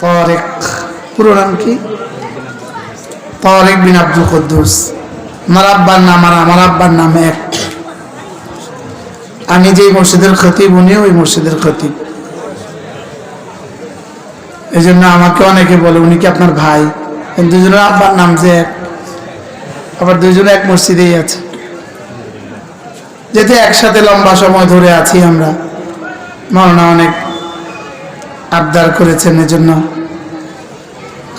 তারেক, পুরো নাম কি? তারেক বিন আব্দুল কুদ্দুস। আমার আব্বার নাম আর আমার আব্বার নাম এক। আমি যেই মসজিদের খতিব, উনিও ওই মসজিদের খতিব। এই জন্য আমাকে অনেকে বলে উনি কি আপনার ভাই? দুজনের আব্বার নাম যে এক, আবার দুজনে এক মসজিদেই আছে। যেতে একসাথে লম্বা সময় ধরে আছি আমরা, মাওলানা অনেক আবদার করেছেন, এজন্য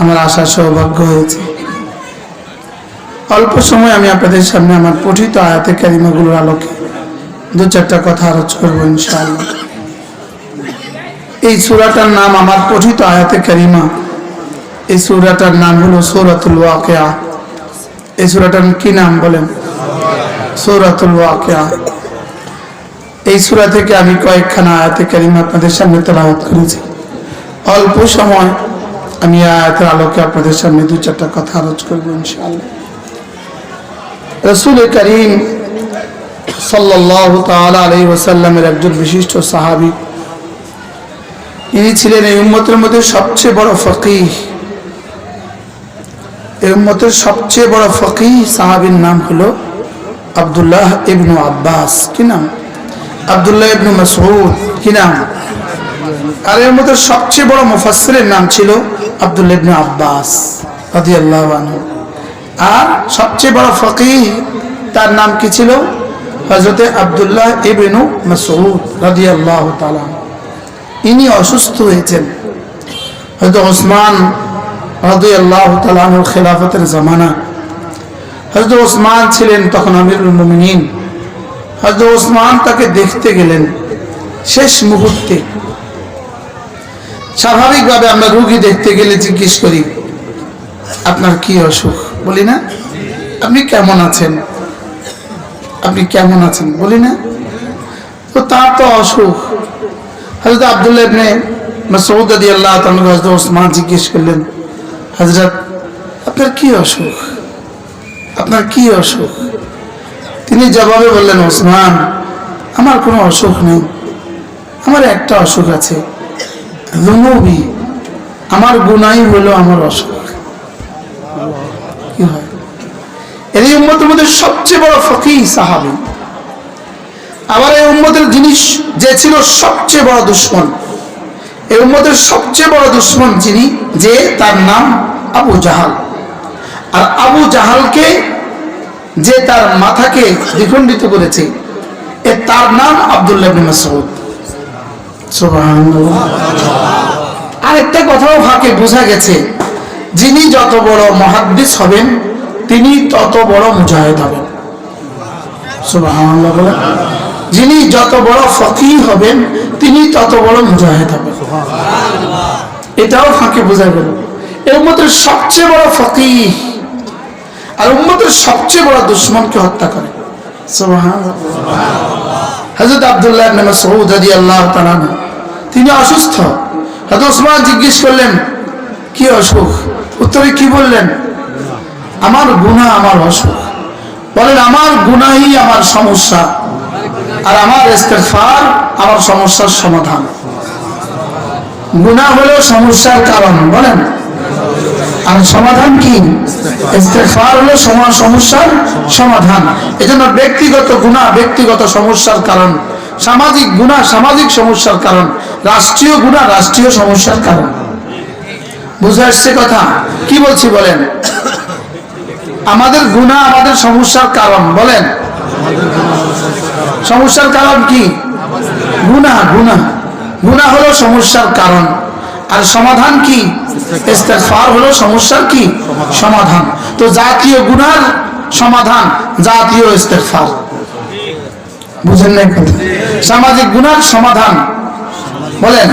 আমার আসার সৌভাগ্য হয়েছে। অল্প সময় আমি আপনাদের সামনে আমার পঠিত আয়াতে কারিমাগুলোর আলোকে দু চারটা কথা আলোচ করবো ইনশাআল্লাহ। এই সূরাটার নাম, আমার পঠিত আয়াতে কারিমা, এই সূরাটার নাম হলো সূরাতুল ওয়াকিয়া। এই সূরাটার কি নাম বলেন? সূরাতুল ওয়াকিয়া। এই সূরা থেকে আমি কয়েকখানা আয়াতে কারিমা আপনাদের সামনে তেলাওয়াত করেছি। অল্প সময় আমি আয়াতের আলোকে আপনাদের সামনে দু চারটা কথা আলোচ করবো ইনশাআল্লাহ। রাসূল করিম সাল্লাল্লাহু তাআলা আলাইহি ওয়াসাল্লামের একজন বিশিষ্ট সাহাবী, ইনি ছিলেন এই উম্মতের মধ্যে সবচেয়ে বড় ফকিহ। এই উম্মতের সবচেয়ে বড় ফকিহ সাহাবীর নাম হলো আব্দুল্লাহ ইবনে আব্বাস। কি নাম? আব্দুল্লাহ ইবনে মাসউদ। কি নাম? আর এর মধ্যে সবচেয়ে বড় মুফাসসিরের নাম ছিল আব্দুল্লাহ ইবনে আব্বাস রাদিয়াল্লাহু আনহু। আর সবচেয়ে বড় ফকিহ, তার নাম কি ছিল? হযরত আব্দুল্লাহ ইবনে মাসউদ রাদিয়াল্লাহু তাআলা। ইনি অসুস্থ হয়েছেন। হযরত ওসমান রাদিয়াল্লাহু তাআলা আনহুর খেলাফতের জামানা। হযরত ওসমান ছিলেন তখন আমিরুল মুমিনিন। হযরত ওসমান তাকে দেখতে গেলেন শেষ মুহূর্তে। স্বাভাবিকভাবে আমরা রোগী দেখতে গেলে জিজ্ঞেস করি, আপনার কি অসুখ? বলি না? আপনি কেমন আছেন? আপনি কেমন আছেন বলি না? তো তার তো অসুখ। হযরত আব্দুল্লাহ ইবনে মাসউদ রাদিয়াল্লাহু তাআলা হযরত ওসমান জিজ্ঞেস করলেন, হযরত আপনার কি অসুখ? আপনার কি অসুখ? তিনি জবাবে বললেন, ওসমান, আমার কোনো অসুখ নেই, আমার একটা অসুখ আছে, যুনুবি, আমার গুনাহই হলো আমার অসুখ। কি হয়? এই উম্মতের মধ্যে সবচেয়ে বড় ফকিহ সাহাবী। আবার এই উম্মতের জিনিস যে ছিল সবচেয়ে বড় দুশমন, এই উম্মতের সবচেয়ে বড় দুশমন যিনি, যে তার নাম আবু জাহাল। আর আবু জাহালকে যে তার মাথাকে দ্বিখণ্ডিত করেছে, তার নাম আব্দুল্লাহ ইবনে মাসউদ। সুবহানাল্লাহ। আরেকটা কথাও ফাঁকে বোঝা গেছে, যিনি যত বড় মুহাদ্দিস হবেন তিনি তত বড় মুজাহিদ হবেন। সুবহানাল্লাহ। যিনি যত বড় ফকিহ হবেন তিনি তত বড় মুজাহিদ হবেন। এটাও ফাঁকে বোঝা গেল। এই উম্মতের সবচেয়ে বড় ফকিহ আর উম্মতের সবচেয়ে বড় দুশমনকে হত্যা করে। সুবহানাল্লাহ। হযরত আব্দুল্লাহ ইবনে মাসউদ রাদিয়াল্লাহু তাআলা, তিনি অসুস্থ। হযরত ওসমান জিজ্ঞেস করলেন, কি অসুখ? উত্তরে কি বললেন? আমার গুনাহ, আমার অসুখ। বলেন, আমার গুনাহই আমার সমস্যা, আর আমার ইস্তেগফার আমার সমস্যার সমাধান। গুনাহ হলো সমস্যার কারণ, বলেন, আর সমাধান কি? ইস্তেগফার হলো সমস্যার সমাধান। এজন্য ব্যক্তিগত গুনাহ ব্যক্তিগত সমস্যার কারণ, সামাজিক গুনাহ সামাজিক সমস্যার কারণ, রাষ্ট্রীয় গুনাহ রাষ্ট্রীয় সমস্যার কারণ। বুঝে আসছে কথা? কি বলছি বলেন? আমাদের গুনাহ আমাদের সমস্যার কারণ, বলেন, সমস্যার কারণ কি? গুনাহ। গুনাহ গুনাহ হলো সমস্যার কারণ, আর সমাধান কি? ইস্তেগফার হলো সমস্যার কি? সমাধান। তো জাতীয় গুনাহর সমাধান জাতীয় ইস্তেগফার। বুঝেন না কথা? সামাজিক গুনাহর সমাধান, বলেন,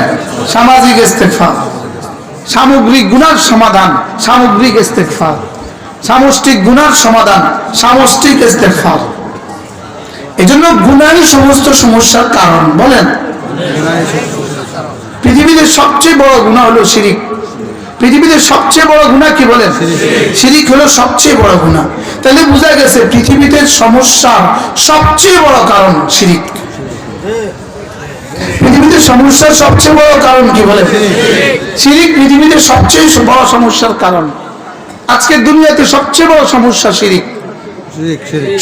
সামাজিক ইস্তেগফার। সামগ্রিক গুনাহর সমাধান সামগ্রিক ইস্তেগফার। সামষ্টিক গুনাহর সমাধান সামষ্টিক ইস্তেগফার। এজন্য গুনাহই সমস্ত সমস্যার কারণ, বলেন। পৃথিবীতে সবচেয়ে বড় গুনাহ হলো শিরিক। পৃথিবীতে সবচেয়ে বড় গুনাহ কি বলেন? শিরিক হলো সবচেয়ে বড় গুনাহ। তাহলে বোঝা গেছে পৃথিবীতে সমস্যার সবচেয়ে বড় কারণ শিরিক। পৃথিবীতে সমস্যার সবচেয়ে বড় কারণ কি বলে? শিরিক পৃথিবীতে সবচেয়ে বড় সমস্যার কারণ। আজকের দুনিয়াতে সবচেয়ে বড় সমস্যা শিরিক।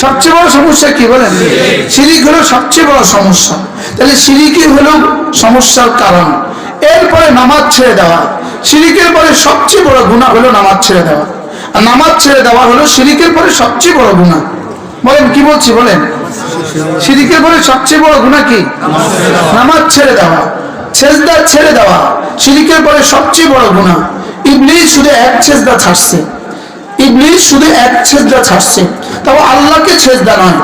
সবচেয়ে বড় সমস্যা কি বলেন? শিরিক হলো সবচেয়ে বড় সমস্যা। তাহলে শিরিকই হলো সমস্যার কারণ। এরপরে নামাজ ছেড়ে দেওয়া। শিরিকের পরে সবচেয়ে বড় গুনাহ হলো নামাজ ছেড়ে দেওয়া। আর নামাজ ছেড়ে দেওয়া হলো শিরিকের পরে সবচেয়ে বড় গুনাহ। বলেন কি বলছি বলেন? শিরিকের পরে সবচেয়ে বড় গুনাহ কি? নামাজ ছেড়ে দেওয়া, সেজদা ছেড়ে দেওয়া শিরিকের পরে সবচেয়ে বড় গুনাহ। ইবলিস শুধু এক সেজদা ছাড়ছে, ইবলিস শুধু এক সেজদা ছাড়ছে, তাও আল্লাহকে সেজদা নয়,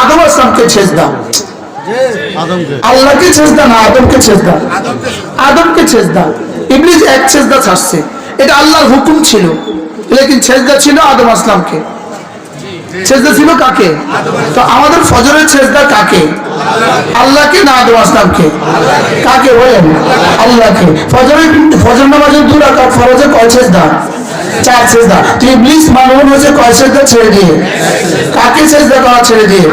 আদম আসলামকে সেজদা। আল্লাহকে সেজদা না, আদমকে সেজদা। আদমকে সেজদা। ইবলিস এক সেজদা ছাড়ছে, এটা আল্লাহর হুকুম ছিল, লেকিন সেজদা ছিল আদম আসলামকে। সেজদা ছিল কাকে? তো আমাদের ফজরের সেজদা কাকে? আল্লাহকে না আদম আসলামকে? কাকে বলেন? আল্লাহকে। ফজর নামাজের 2 রাকাত ফরজে কয় সেজদা? 4 সেজদা। তো ইবলিস মালউন হয়েছে কয় সেজদা ছেড়ে দিয়ে? কাকে সেজদা করা ছেড়ে দিয়ে?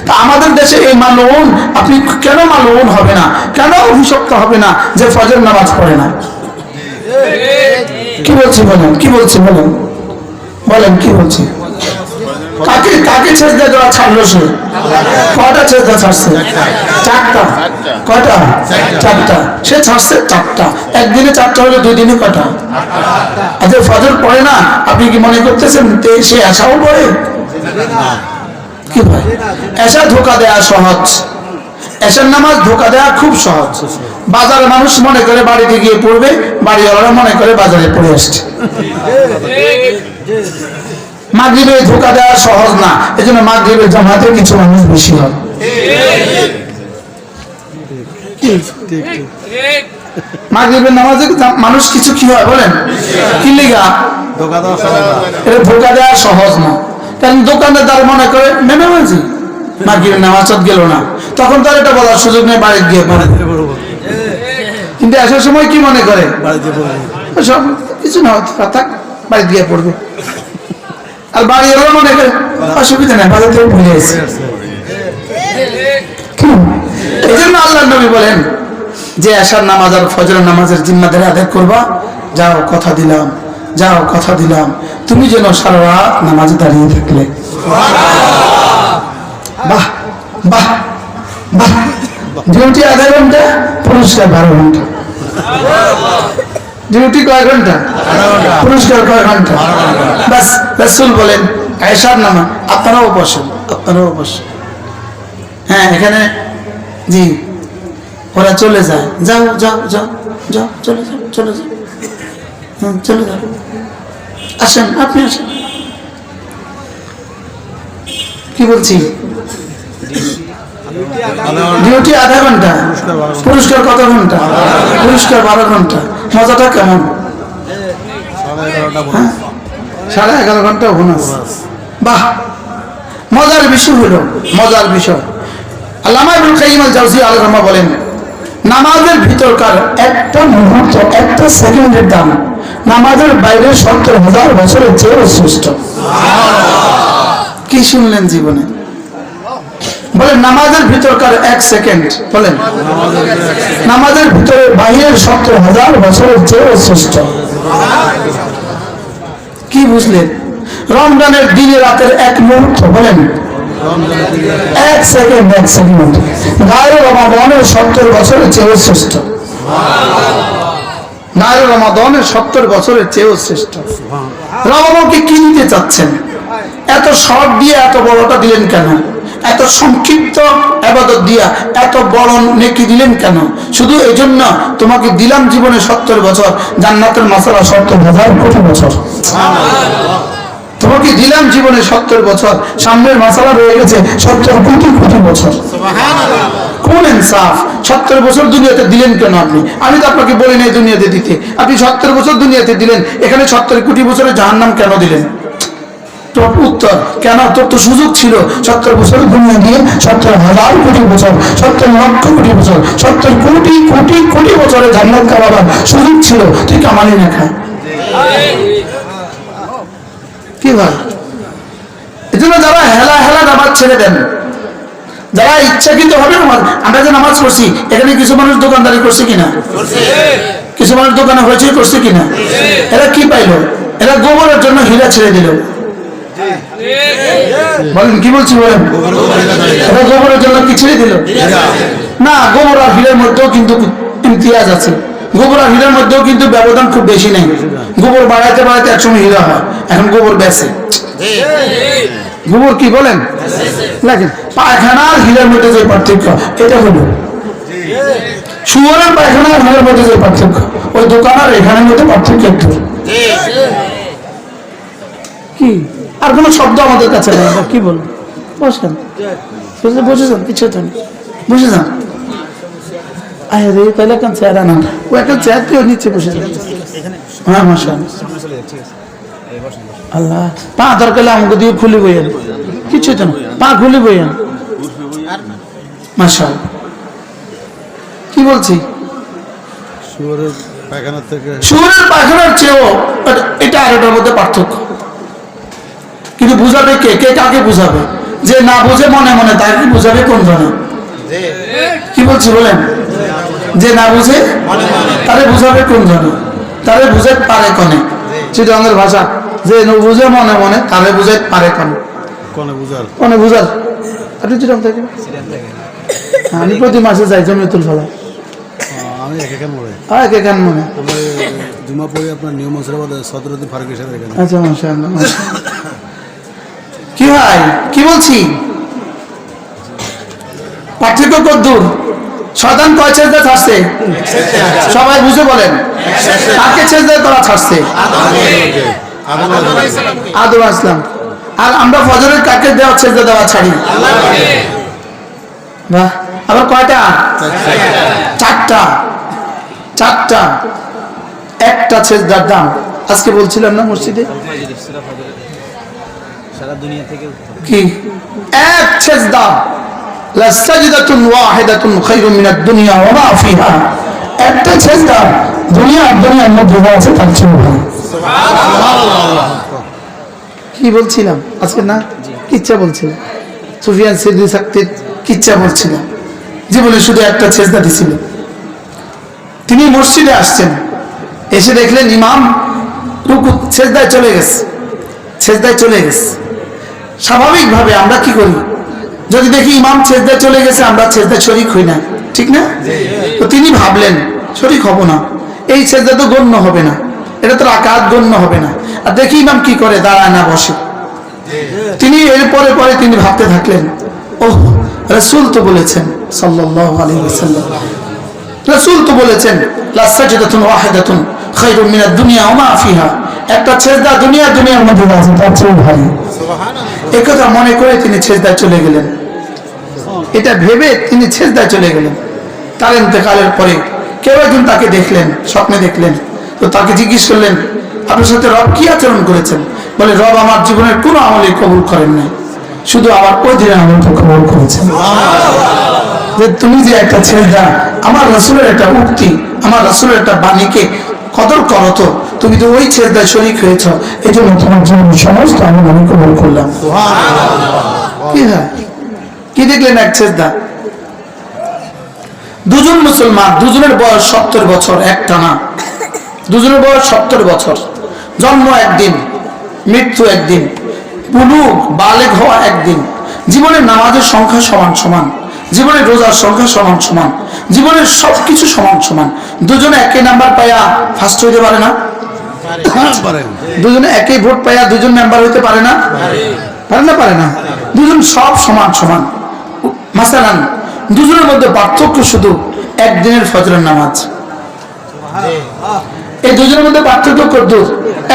তা আমাদের দেশে এই মালউন, আপনি কেন মালউন হবে না, কেন অভিশপ্ত হবে না যে ফজর নামাজ পড়ে না? কি বলছি বলেন? কি বলছি বলেন? বলেন কি বলছি? কাকে কাকে সেজদা দেওয়া ছাড়লো সে? কয়টা সেজদা ছাড়ছে? 4টা। কয়টা? 4টা। সে ছাড়ছে 4টা। একদিনে 4টা হলে 2 দিনে কয়টা? আচ্ছা ফজর পড়ে না, আপনি কি মনে করতেছেন সে আশাও পড়ে? কি ভাই, এশা ধোকা দেয়া সহজ, এশার নামাজ ধোকা দেয়া খুব সহজ। বাজারে মানুষ মনে করে বাড়িতে গিয়ে পড়বে, বাড়িওয়ালারা মনে করে বাজারে পড়ে আসছে। মাগরিবে ধোকা দেওয়া সহজ না, এজন্য মাগরিবের জামাতে কিছু মানুষ বেশি হয়। মাগরিবের নামাজে মানুষ কিছু কি হয় বলেন? কি লিগা? ধোকা দেওয়া সহজ না। কারণ দোকানদার মনে করে মেনে হয়েছি মাগরিবের নামাজ গেল না, তখন তার এটা বলার সুযোগ নেই, বাড়িতে গিয়ে পড়ে। কিন্তু আসার সময় কি মনে করে? সব কিছু না, থাক বাড়িতে গিয়ে পড়বে। আর বাড়ি এলো মনে করে অসুবিধা নেই, বাড়িতে ভুলে এসে। এই জন্য আল্লাহ নবী বলেন যে আশার নামাজ আর ফজরের নামাজের জিম্মাদারি আদায় করবা। যাও কথা দিলাম, যাও কথা দিলাম, তুমি যেন সারা রাত নামাজে দাঁড়িয়ে থাকলে। বাহ বাহ বাহ। ডিউটি আধা ঘন্টা, পুরস্কার 12 ঘন্টা। ডিউটি কয় ঘন্টা? পুরস্কার কয় ঘন্টা? বাস রাসূল বলেন আয়েশার নামাজ। আপনারাও বসেন, আপনারাও বসেন। হ্যাঁ এখানে জি ওরা চলে যায়, যাও যাও যাও যাও, চলে যাও চলে যাও, চলে যাও, আসেন আপনি আসেন। কি বলছি? ডিউটি আধা ঘন্টা, পুরস্কার কত ঘন্টা? পুরস্কার 12 ঘন্টা। মজাটা কেমন? 11.5 ঘন্টা বোনাস। বাহ, মজার বিষয় হলো, মজার বিষয়। আল্লামা ইবনুল কাইয়িম আল জাওজিয়্যি আলাইহিস রাহমাতুল্লাহ বলেন, নামাজের ভিতরকার একটা মুহূর্ত, একটা সেকেন্ডের দাম নামাজের বাইরে 70,000 বছরের চেয়ে শ্রেষ্ঠ। কি শুনলেন জীবনে? বলেন নামাজের ভিতরকার 1 সেকেন্ড, বলেন নামাজের ভিতরে বাইরের 70,000 বছরের চেয়ে শ্রেষ্ঠ। কি বুঝলেন? রমজানের দিনে রাতের 1 মুহূর্ত, বলেন 1 সেকেন্ড, 1 সেকেন্ড গায়ের রমাদানের 70 বছরের চেয়েও শ্রেষ্ঠ। গায়ের রমাদানের 70 বছরের চেয়েও শ্রেষ্ঠ। রমাদানকে কি দিতে চাচ্ছেন? এত শর্ট দিয়ে এত বড়টা দিলেন কেন? এত সংক্ষিপ্ত ইবাদত দিয়া এত বড় নেকি দিলেন কেন? শুধু এই জন্য তোমাকে দিলাম জীবনে 70 বছর, জান্নাতের মাসালা 70,000 কোটি বছর। তোমাকে দিলাম জীবনে 70 বছর, সামনের মাসালা রয়ে গেছে 70 কোটি কোটি বছর। কোন ইনসাফ? 70 বছর দুনিয়াতে দিলেন কেন আপনি? আমি তো আপনাকে বলি নাই দুনিয়াতে দিতে, আপনি 70 বছর দুনিয়াতে দিলেন, এখানে 70 কোটি বছরে জাহান্নাম কেন দিলেন? তোর উত্তর, কেন? তোর তো সুযোগ ছিল 70 বছর দুনিয়া দিয়ে 70,000 কোটি বছর, 70 লক্ষ কোটি বছর, 70 কোটি কোটি কোটি বছরে জান্নাত কামাবার সুযোগ ছিল, তুই কামালি না খা। কি ভাই? এজন্য যারা হেলা হেলা নামাজ ছেড়ে দেন, যারা ইচ্ছাকৃত হবে আমরা যে নামাজ পড়ছি, এখানে কিছু মানুষ দোকানদারি করছে কিনা, কিছু মানুষ দোকানে হয়েছে করছে কিনা, এরা কি পাইলো? এরা গোবরের জন্য হীরা ছেড়ে দিল। বলেন কি বলছি বলেন, এরা গোবরের জন্য কি ছেড়ে দিল? না, গোবর আর হীরার মধ্যেও কিন্তু ইমতিয়াজ আছে। গোবর আর হীরার মধ্যেও কিন্তু ব্যবধান খুব বেশি নেই। গোবর বাড়াইতে বাড়াইতে একসময় হীরা হয়, এখন গোবর বেচে। গোবর কি বলেন, দেখেন পায়খানা আর হীরার মধ্যে যে পার্থক্য, এটা হলো শুয়োরের পায়খানা আর হীরার মধ্যে যে পার্থক্য, ওই দোকান আর এখানের মধ্যে পার্থক্য একটু। কি আর কোনো শব্দ আমাদের কাছে নেই, কি বলবো? বসেন, বসে যান, কিছু তো নেই, বসে যান। আরে তাহলে এখন চেয়ার আনা, ও এখন চেয়ার দিয়ে নিচে বসে যান। হ্যাঁ মাশাআল্লাহ, আল্লাহ পা দরকার আমাকে দিয়ে খুলে বইয়েন, কিছু তো না, পা খুলে বইয়েন। মাশাআল্লাহ, কি বলছি? শুয়োরের পায়খানার চেয়েও এটা আর এটার মধ্যে পার্থক্য। কিন্তু বুঝাবে কে? কে কাকে বুঝাবে? যে না বুঝে মনে মনে, তাকে কি বুঝাবে কোন জনে? কি বলছি বলেন, যে না বুঝে তারে বুঝাবে কোন জনে? তারে বুঝে পারে কনে, সেটা আমাদের ভাষা। যে বুঝে মনে মনে, তারে বুঝে পারে কনে, কনে বুঝার। আপনি চিরাম থেকে? আমি প্রতি মাসে যাই জমিয়তুল ফালাহ। আমি এখান মনে জুমা পড়ি আপনার নিউ মুর্শিদাবাদে সদরুদ্দিন ফারুকের সাথে। আচ্ছা মাশাআল্লাহ। কি ভাই কি বলছি, পার্থক্য কত দূর? শয়তান কয় সেজদা ছাড়ছে? সবাই বুঝে বলেন, কাকে সেজদা করা ছাড়ছে? আদম আসলাম। আর আমরা ফজরের কাকে দেওয়া সেজদা দেওয়া ছাড়ি? বাহ, আবার কয়টা? চারটা। চারটা, একটা সেজদার দাম আজকে বলছিলাম না মসজিদে, সারা দুনিয়া থেকে কি এক সেজদা, লাসাজদাতুন ওয়াহিদাতুন খায়রুম মিনাদ দুনিয়া ওয়া মা ফিহা। একটা সেজদা দুনিয়ার মধ্যে যা আছে তার চেয়ে ভালো। সুবহানাল্লাহ। কি বলছিলাম আজকে? না কিচ্ছা বলছিলাম, সুফিয়ান সিদ্দি সাক্তির কিচ্ছা বলছিলাম। জীবনে শুধু একটা সেজদা দিছিল। তিনি মসজিদে আসছেন, এসে দেখলেন ইমাম রুকু সেজদায় চলে গেছে, সেজদায় চলে গেছে। স্বাভাবিকভাবে আমরা কি করি, যদি দেখি ইমাম সেজদায় চলে গেছে, আমরা সেজদায় শরীক হই না, ঠিক না? তো তিনি ভাবলেন শরীক হব না, এই সেজদা তো গণ্য হবে না, এটা তো রাকাত গণ্য হবে না। আর দেখি ইমাম কি করে, দাঁড়ায় না, বসে। তিনি এর পরে পরে তিনি ভাবতে থাকলেন, ওহ রাসূল তো বলেছেন সাল্লাল্লাহু আলাইহি ওয়াসাল্লাম, রাসূল তো বলেছেন লাসাজদাতুন ওয়াহিদাতুন খায়রুম মিনাদ দুনিয়া ওয়া মা ফিহা। একটা সেজদা দুনিয়ার মধ্যে আছে তার চেয়ে ভালো। সুবহানাল্লাহ। একথা মনে করে তিনি সেজদায় চলে গেলেন। এটা ভেবে তিনি সেজদায় চলে গেলেন। তার ইন্তেকালের পরে কেউ একজন তাকে দেখলেন, স্বপ্নে দেখলেন। তো তাকে জিজ্ঞেস করলেন, আপনার সাথে রব কি আচরণ করেছেন? বলে, রব আমার জীবনের কোনো আমলই কবুল করেন নাই, শুধু আমার ওই দিনের আমলটা কবুল করেছেন। যে তুমি যে একটা সেজদা, আমার রাসূলের একটা উক্তি, আমার রাসূলের একটা বাণীকে কদর করো, তো তুমি তো ওই সেজদায় শরীক হয়েছ, এই জন্য তোমার জীবনের সমস্ত আমল আমি কবুল করলাম। কি হয়, কি দেখলেন? এক সেজদা। দুজন মুসলমান, দুজনের বয়স 70 বছর, একটা না, দুজনের বয়স 70 বছর, জন্ম একদিন, মৃত্যু একদিন, বুলুগ বালেগ হওয়া একদিন, জীবনের নামাজের সংখ্যা সমান সমান, জীবনের রোজার সংখ্যা সমান সমান, জীবনের সবকিছু সমান সমান। দুজনে একই নাম্বার পাইয়া ফার্স্ট হইতে পারে না? দুজনে একই ভোট পাইয়া দুজন মেম্বার হইতে পারে না? পারে না? দুজন সব সমান সমান। মাসালান দুজনের মধ্যে পার্থক্য শুধু একদিনের ফজরের নামাজ। এই দুজনের মধ্যে পার্থক্য কত?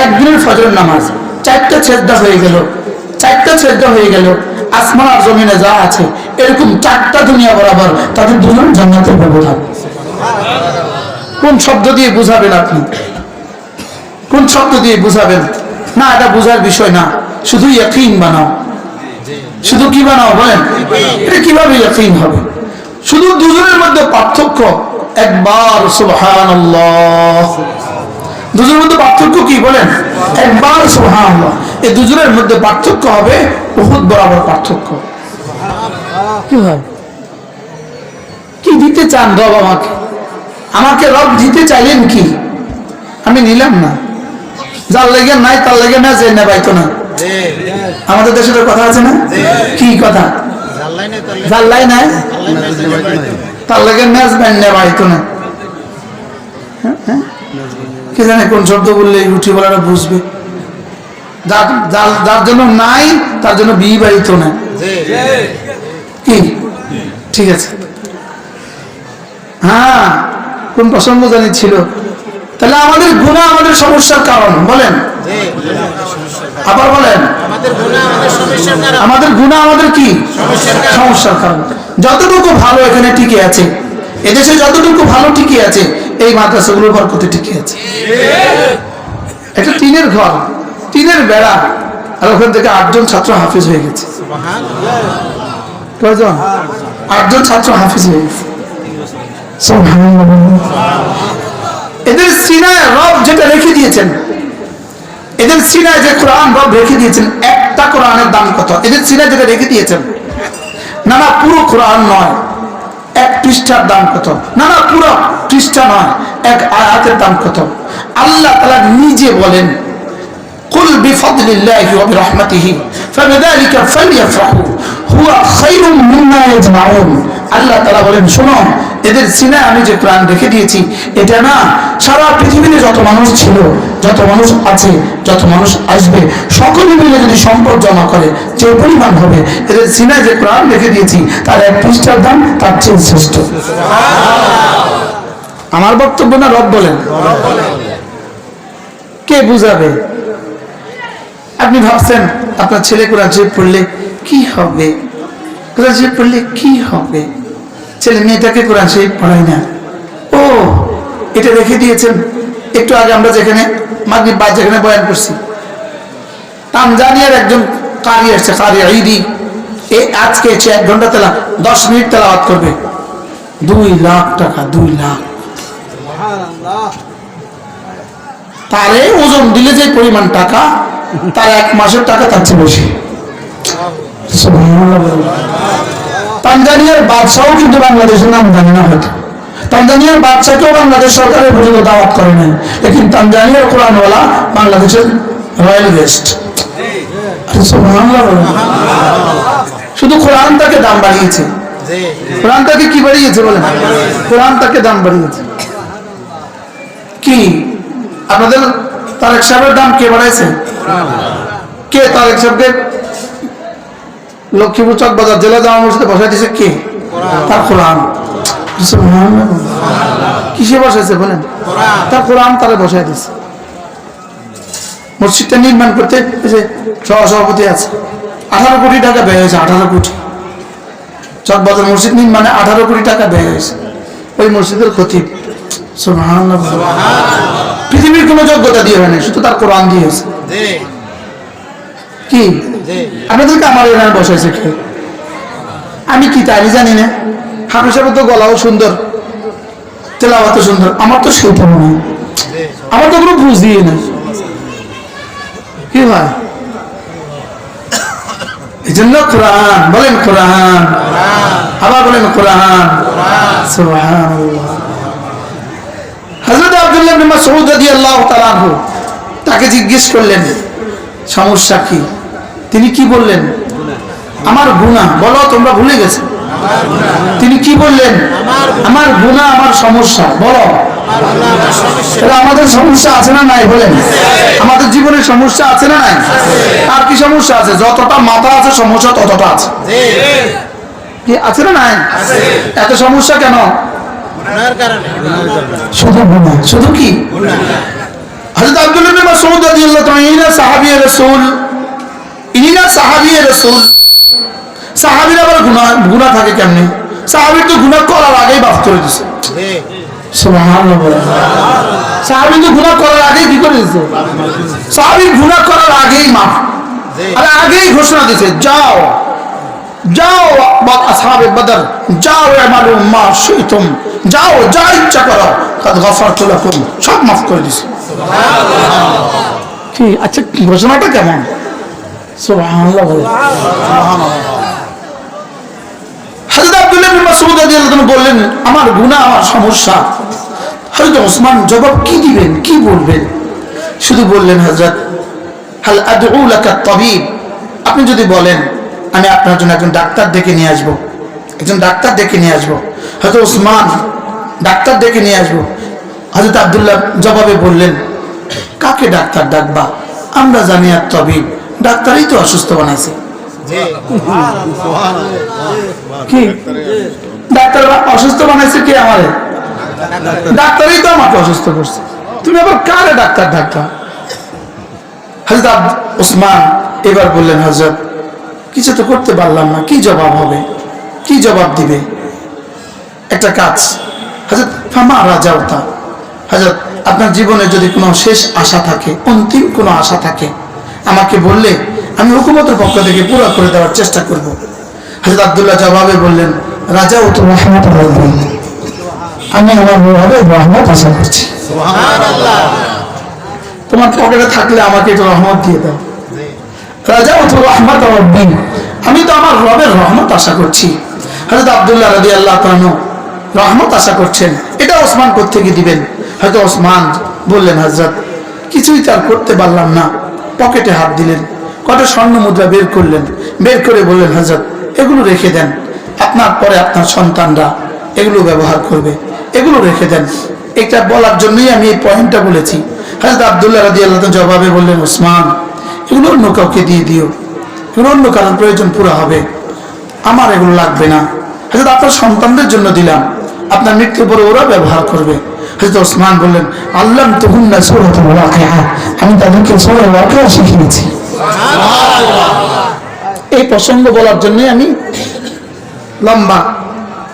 একদিনের ফজরের নামাজ। চারটা সেজদা হয়ে গেল, চারটা সেজদা হয়ে গেল। আসমান আর জমিনে যা আছে এরকম চারটা দুনিয়া বরাবর তাদের দুজন জান্নাতের ব্যবধান। কোন শব্দ দিয়ে বুঝাবেন আপনি? কোন শব্দ দিয়ে বুঝাবেন? না, এটা বুঝার বিষয় না, শুধু ইয়াকিন বানাও। শুধু কি বানাও বলেন? এটা কিভাবে ইয়াকিন হবে? শুধু দুজনের মধ্যে পার্থক্য একবার সুবহানাল্লাহ। দুজনের মধ্যে পার্থক্য কি বলেন? একবার সুবহানাল্লাহ। এই দুজনের মধ্যে পার্থক্য হবে উহুদ বরাবর পার্থক্য। কি হয়? কি দিতে চান রব আমাকে? আমাকে রব দিতে চাইলেন কি? আমি নিলাম না। যার লেগে নাই তার লেগে না যে নেবাইতো না। আমাদের দেশের কথা আছে না? কি কথা? যার লাই নাই তার লেগে ম্যাচ ব্যান্ড নেবাইতো না। কে জানে কোন শব্দ বললে রুটি বলাটা বুঝবে। যার জন্য নাই তার জন্য বিয়ে বাড়িতো না। কি ঠিক আছে? হ্যাঁ, কোন প্রসঙ্গ জানি ছিল। তাহলে আমাদের গুনাহ আমাদের সমস্যার কারণ, বলেন আবার বলেন। আমাদের গুনাহ আমাদের কি সমস্যার কারণ। যতটুকু ভালো এখানে টিকে আছে, এদেশে যতটুকু ভালো টিকে আছে, এই মাদ্রাসাগুলোর বরকতে টিকে আছে। একটা টিনের ঘর, টিনের বেড়া, আর ওখান থেকে 8 জন ছাত্র হাফিজ হয়ে গেছে। কয়জন? 8 জন ছাত্র হাফিজ হয়ে গেছে। এদের সিনায় রব যেটা রেখে দিয়েছেন, এদের সিনায় যে কোরআন রব রেখে দিয়েছেন, একটা কোরআনের দাম কত? এদের সিনায় যেটা রেখে দিয়েছেন, না না পুরো কোরআন নয়, 1 পৃষ্ঠার দাম কত? না না পুরো পৃষ্ঠা নয়, 1 আয়াতের দাম কত? আল্লাহ তাআলা নিজে বলেন, কুল বিফাদলিল্লাহি ওয়া বিরহমাতিহি ফাবিযালিকা ফালইফরাহু হুয়া খায়রুম মিম্মা ইয়াজমাউন। আল্লাহ তাআলা বলেন, শোনো, এদের সিনায় আমি যে কোরআন রেখে দিয়েছি, এটা না সারা পৃথিবীতে যত মানুষ ছিল, যত মানুষ আছে, যত মানুষ আসবে, সকলে মিলে যদি সম্পদ জমা করে যে পরিমাণ হবে, এদের সিনায় যে কোরআন রেখে দিয়েছি তার 1 পৃষ্ঠার দাম তার চেয়ে শ্রেষ্ঠ। আমার বক্তব্য না, রব বলেন। কে বুঝাবে? আপনি ভাবছেন আপনার ছেলে কোরআন শরীফ পড়লে কি হবে, কোরআন শরীফ পড়লে কি হবে? ছেলে মেয়েটাকে কোরআন শরীফ পড়াই না। ও, এটা রেখে দিয়েছেন। একটু আগে আমরা যেখানে মাগরিব বাদ যেখানে বয়ান করছি, তানজানিয়ার একজন কারি আসছে, কারি ঈদি, আজকে এসে 1 ঘন্টা 10 মিনিট তেলাওয়াত করবে, 2 লাখ টাকা। 2 লাখ। তারে ওজন দিলে যে পরিমাণ টাকা, তার 1 মাসের টাকা তার চেয়ে বেশি। তানজানিয়ার বাদশাহ কিন্তু বাংলাদেশের নাম জানে না হয়তো। তানজানিয়ার বাদশাকেও বাংলাদেশ সরকারের পর্যন্ত দাওয়াত করে নাই, কিন্তু তানজানিয়ার কোরআনওয়ালা বাংলাদেশের রয়্যাল গেস্ট। শুধু কোরআন তাকে দাম বাড়িয়েছে। কোরআন তাকে কি বাড়িয়েছে বলেন? কোরআন তাকে দাম বাড়িয়েছে। কি আপনাদের তারেক সাহেবের দাম কে বাড়াইছে? কে তারেক সাহেবকে লক্ষ্মীপুর চক বাজার জেলা জামা মসজিদে বসাই দিয়েছে? কে? তার কোরআন। কিসে বসাইছে বলেন? তার কোরআন তারা বসাই দিয়েছে। মসজিদটা নির্মাণ করতে সভাপতি আছে, 18 কোটি টাকা ব্যয় হয়েছে। 18 কোটি। চক বাজার মসজিদ নির্মাণে 18 কোটি টাকা ব্যয় হয়েছে। ওই মসজিদের খতিব। সুবহানাল্লাহ। পৃথিবীর কোনো যোগ্যতা দিয়ে হয় না, শুধু তার কোরআন দিয়ে হয়েছে। কি আপনাদেরকে আমার এখানে বসাইছে কে? আমি কি তাই জানি না। হাফিজ সাহেবের তো গলাও সুন্দর, তেলাওয়াত সুন্দর, আমার তো সেটা মনে হয়, আমার তো কোনো বুঝিয়ে না। কি হয়? এই জন্য কোরআন বলেন, কোরআন আবার বলেন, কোরআন। সুবহানাল্লাহ। হযরত আব্দুল্লাহ ইবনে মাসউদ রাদিয়াল্লাহু তাআলা আনহু তাকে জিজ্ঞেস করলেন সমস্যা কি? তিনি কি বললেন? আমার গুনাহ। বলো, তোমরা ভুলে গেছো। তিনি কি বললেন? আমার গুনাহ, আমার সমস্যা। বলো, আমাদের সমস্যা আছে না নাই? বলেন, আমাদের জীবনে সমস্যা আছে না নাই? আর কি সমস্যা আছে? যতটা মাথা আছে সমস্যা ততটা আছে। কি আছে না নাই? এত সমস্যা কেন? শুধু গুনাহ। শুধু কি? হযরত আব্দুল্লাহ ইবনে মাসউদ রাদিয়াল্লাহু তাআলা ইনি সাহাবী রাসূল, ইনি না সাহাবী রাসূল। সাহাবীর আবার গুনাহ থাকে কেমনে? সাহাবীর তো গুনাহ করার আগেই মাফ করে দিয়েছে। সুবহানাল্লাহ। সাহাবী তো গুনাহ করার আগেই কি করে দিয়েছে? সাহাবী গুনাহ করার আগেই মাফ, আর আগেই ঘোষণা দিয়েছে, যাও যাও আসহাবে বদর, যাও আমালু মা শিতুম, যাও যা ইচ্ছা করো, কাদ গফরতু লাকুম, সব মাফ করে দিয়েছে। কি আচ্ছা, ঘোষণাটা কেমন? সুবহানাল্লাহ। হযরত আব্দুল্লাহ ইবনে মাসউদ রাদিয়াল্লাহু আনহু বললেন, আমার গুনাহ, আমার সমস্যা। হযরত ওসমান জবাব কি দিবেন, কি বলবেন? শুধু বললেন, হযরত হাল আদউ লাকা তাবিব, আপনি যদি বলেন আমি আপনার জন্য একজন ডাক্তার ডেকে নিয়ে আসবো, একজন ডাক্তার ডেকে নিয়ে আসবো। হযরত ওসমান ডাক্তার ডেকে নিয়ে আসবো। হযরত আব্দুল্লাহ জবাবে বললেন, কাকে ডাক্তার ডাকবা? আমরা জানি আর তাবিব, ডাক্তারই তো অসুস্থ বানাইছে। কি ডাক্তার অসুস্থ বানাইছে? কে? আমারে? ডাক্তারই তো আমাকে অসুস্থ করছে, তুমি আবার কারে ডাক্তার ডাক্তার? হযরত ওসমান এবার বললেন, হযরত কিছু তো করতে পারলাম না, কি জবাব হবে, কি জবাব দিবে? একটা কাজ, হযরত ফামা রাজাউতা, হযরত আপনার জীবনে যদি কোনো শেষ আশা থাকে, অন্তিম কোনো আশা থাকে, আমাকে বললে আমি হুকুমতের পক্ষ থেকে পুরো করে দেওয়ার চেষ্টা করব। হযরত আব্দুল্লাহ জবাবে বললেন, রাজাউতু রাহমাত রাব্বি, আমি আমার রবের রহমত আশা করছি। সুবহানাল্লাহ। তোমার পকেটে থাকলে আমাকে একটু রহমত দিয়ে দাও। রাজাউতু রাহমাত রাব্বি, আমি তো আমার রবের রহমত আশা করছি। হযরত আব্দুল্লাহ রাদিয়াল্লাহু তাআলা রহমত আশা করছেন, এটা ওসমান কোত্থেকে দিবেন? হয়তো ওসমান বললেন, হযরত কিছুই তার করতে পারলাম না। পকেটে হাত দিলেন, কত স্বর্ণ মুদ্রা বের করলেন, বের করে বললেন, হযরত এগুলো রেখে দেন, আপনার পরে আপনার সন্তানরা এগুলো ব্যবহার করবে, এগুলো রেখে দেন। এটা বলার জন্যই আমি এই পয়েন্টটা বলেছি। হযরত আব্দুল্লাহ রাদিয়াল্লাহু তাআলা জবাবে বললেন, ওসমান এগুলো অন্য কাউকে দিয়ে দিও, এগুলো অন্য কারণ প্রয়োজন পুরো হবে, আমার এগুলো লাগবে না। হযরত আপনার সন্তানদের জন্য দিলাম, আপনার মৃত্যুর পরে ওরা ব্যবহার করবে। হযরত ওসমান বললেন, আল্লাম তুহুন্না সূরাতুল ওয়াকিআ, আমি তাদেরকে সূরা ওয়াকিআ শিখিয়েছি। এই প্রসঙ্গ বলার জন্য আমি লম্বা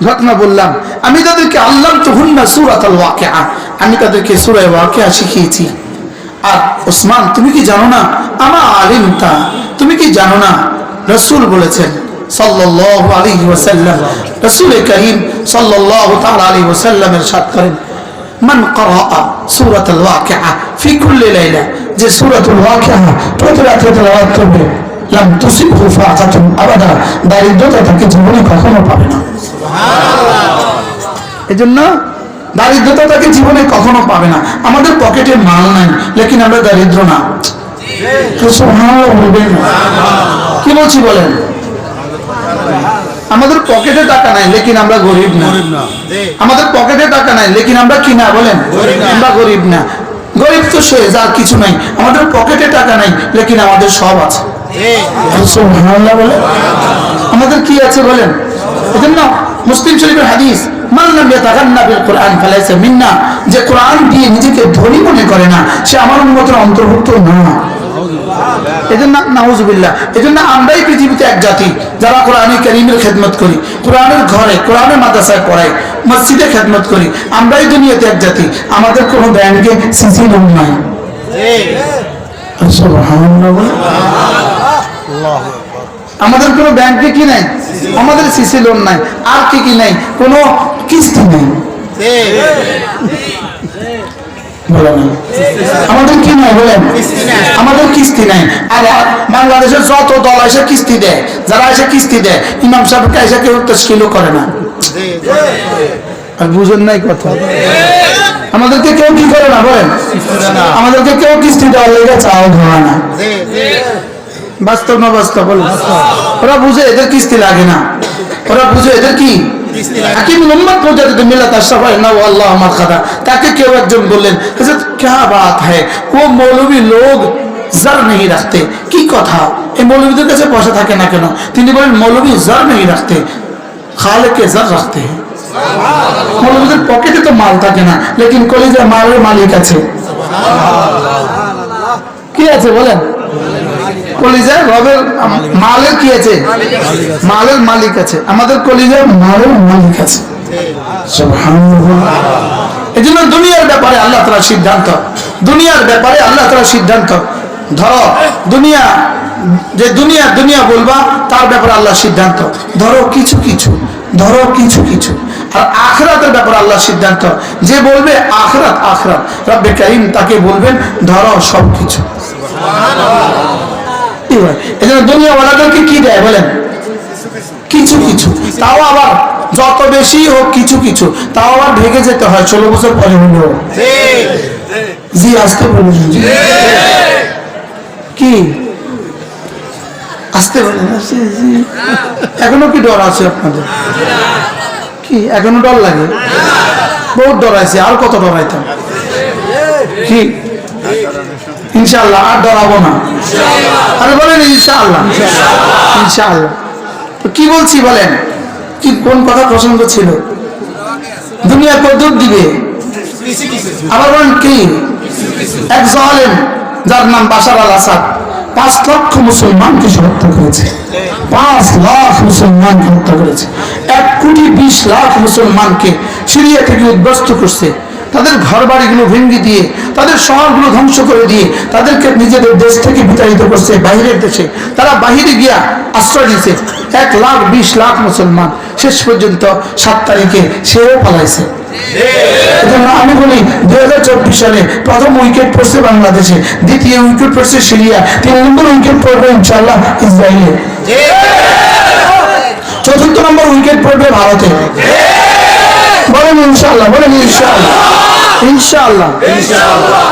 ঘটনা বললাম। আমি তাদেরকে আল্লাম তুহুন্না সূরাতুল ওয়াকিআ, আমি তাদেরকে সূরা ওয়াকিআ শিখিয়েছি। আর ওসমান তুমি কি জানো না, আমা আলিমতা, তুমি কি জানো না রাসূল বলেছেন সাল্লাল্লাহু আলাইহি ওয়াসাল্লাম, রাসূল করিম সাল্লাল্লাহু তাআলা আলাইহি ওয়াসাল্লাম ইরশাদ করেন, মান ক্বারাআ সূরাতুল ওয়াকিআ ফি কুল্লি লাইলা, যে সূরাতুল ওয়াকিআ প্রতি রাতে তেলাওয়াত করবে, লাম তুসিবহু ফাআতাতুন আবাদা, দারিদ্রতা তাকে জীবনে কখনো পাবে না। সুবহানাল্লাহ। এজন্য দারিদ্রতা তাকে জীবনে কখনো পাবে না। আমাদের পকেটে মাল নাই, লেকিন আমরা দারিদ্র না। সুবহানাল্লাহ বলবেন না? কি বলছি বলেন? আমাদের পকেটে টাকা নাই, লেকিন আমরা গরিব না। আমাদের পকেটে টাকা নাই, লেকিন আমরা কি না বলেন? আমরা গরিব না। গরিব তো সে যার কিছু নাই, আমাদের পকেটে টাকা নাই, লেকিন আমাদের সব আছে। সুবহানাল্লাহ বলেন? আমাদের কি আছে বলেন? এজন্য মুসলিম শরীফের হাদিস, মান লাম ইয়াতাগান্না বিল কুরআন ফালাইসা মিন্না, যে কোরআন দিয়ে নিজেকে ধনী মনে করে না, সে আমার উম্মতের অন্তর্ভুক্ত না। এজন্য নাউজুবিল্লাহ, এজন্য আমরাই পৃথিবীতে এক জাতি যারা কোরআনে কারীমের খেদমত করি, কোরআনের ঘরে, কোরআনের মাদ্রাসায় পড়াই, মসজিদে খেদমত করি, আমরাই দুনিয়াতে এক জাতি। আমাদের কোনো ব্যাংকে সিসি লোন নাই। সুবহানাল্লাহ। আমাদের কোনো ব্যাংকে কি নাই? আমাদের সিসি লোন নাই। আর কি কি নাই? কোনো কিস্তি নাই। আমাদের কি নাই বলেন? আমাদের কিস্তি নাই। আর বাংলাদেশের যত দল এসে কিস্তি দেয়, যারা এসে কিস্তি দেয়, ইমাম সাহেবকে এসে কেউ তাশকিলও করে না। আর বুঝেন নাই কথা? আমাদেরকে কেউ কি করে না বলেন? আমাদেরকে কেউ কিস্তি দেওয়ার লেগে চাও ধরে না। বাস্তব না বাস্তব বলেন? ওরা বুঝে এদের কিস্তি লাগে না, ওরা বুঝে এদের কি তাকে কেউ একজন বললেন, क्या बात है वो मौलवी लोग जर नहीं रखते, কি কথা, এই মৌলবীদের কাছে পয়সা থাকে না কেন? তিনি বলেন, মৌলবী জর नहीं रखते, খালেকে জর রাখতে हैं। মৌলবীদের পকেটে তো মাল থাকে না, লেকিন কলিজায় মালের মালিক আছে। কি আছে বলেন? কলিজায় রবের মালের কি আছে? মালের মালিক আছে। আমাদের কলিজায় মালের মালিক আছে। সুবহানাল্লাহ। এজন্য দুনিয়ার ব্যাপারে আল্লাহ তাআলার সিদ্ধান্ত, দুনিয়ার ব্যাপারে আল্লাহ তাআলার সিদ্ধান্ত। ধরো দুনিয়া, যে দুনিয়া দুনিয়া বলবা তার ব্যাপারে আল্লাহর সিদ্ধান্ত। ধরো কিছু কিছু, ধরো কিছু কিছু। আর আখিরাতের ব্যাপারে আল্লাহর সিদ্ধান্ত, যে বলবে আখিরাত আখিরাত, রব্বে কারীম তাকে বলবেন ধরো সব কিছু। সুবহানাল্লাহ। এজন্য দুনিয়াওয়ালাদেরকে কি দেয় বলেন? কিছু কিছু, তাও আবার যত বেশি হোক কিছু কিছু, তাও আবার ভেঙে যেতে হয় 16 বছর পরে হলেও। জি আসতে বলুন, কি আসতে বলেন? এখনো কি ডর আছে আপনাদের? কি এখনো ডর লাগে? বহুত ডরাইছে, আর কত ডরাইতাম। কি ইনশাআল্লাহ আর ডরাবো না। আরে বলেন ইনশাআল্লাহ, ইনশাআল্লাহ। কি বলছি বলেন, কি কোন কথা প্রসঙ্গ ছিল? দুনিয়া কদ্দুর দিবে, আবার বলেন কি? এক জালেম যার নাম বাশার আল আসাদ 5 লক্ষ মুসলমানকে হত্যা করেছে। 5 লাখ মুসলমানকে হত্যা করেছে। 1,20,00,000 মুসলমানকে সিরিয়া থেকে উদ্বাস্তু করছে। তাদের ঘর বাড়িগুলো ভেঙে দিয়ে, তাদের শহরগুলো ধ্বংস করে দিয়ে, তাদেরকে নিজেদের দেশ থেকে বিতাড়িত করছে বাইরের দেশে। তারা বাহিরে গিয়া আশ্রয় নিছে। 1,20,00,000 মুসলমান শেষ পর্যন্ত 7 তারিখে সেও পালাইছে। আমি বলি 2024 সালে প্রথম উইকেট পড়ছে বাংলাদেশে, দ্বিতীয় উইকেট পড়ছে সিরিয়া, 3 নম্বর উইকেট পড়বে ইনশাআল্লাহ ইসরায়েলে, 4র্থ নম্বর উইকেট পড়বে ভারতে। বলেন ইনশাআল্লাহ, বলেন ইনশাআল্লাহ, ইনশাআল্লাহ।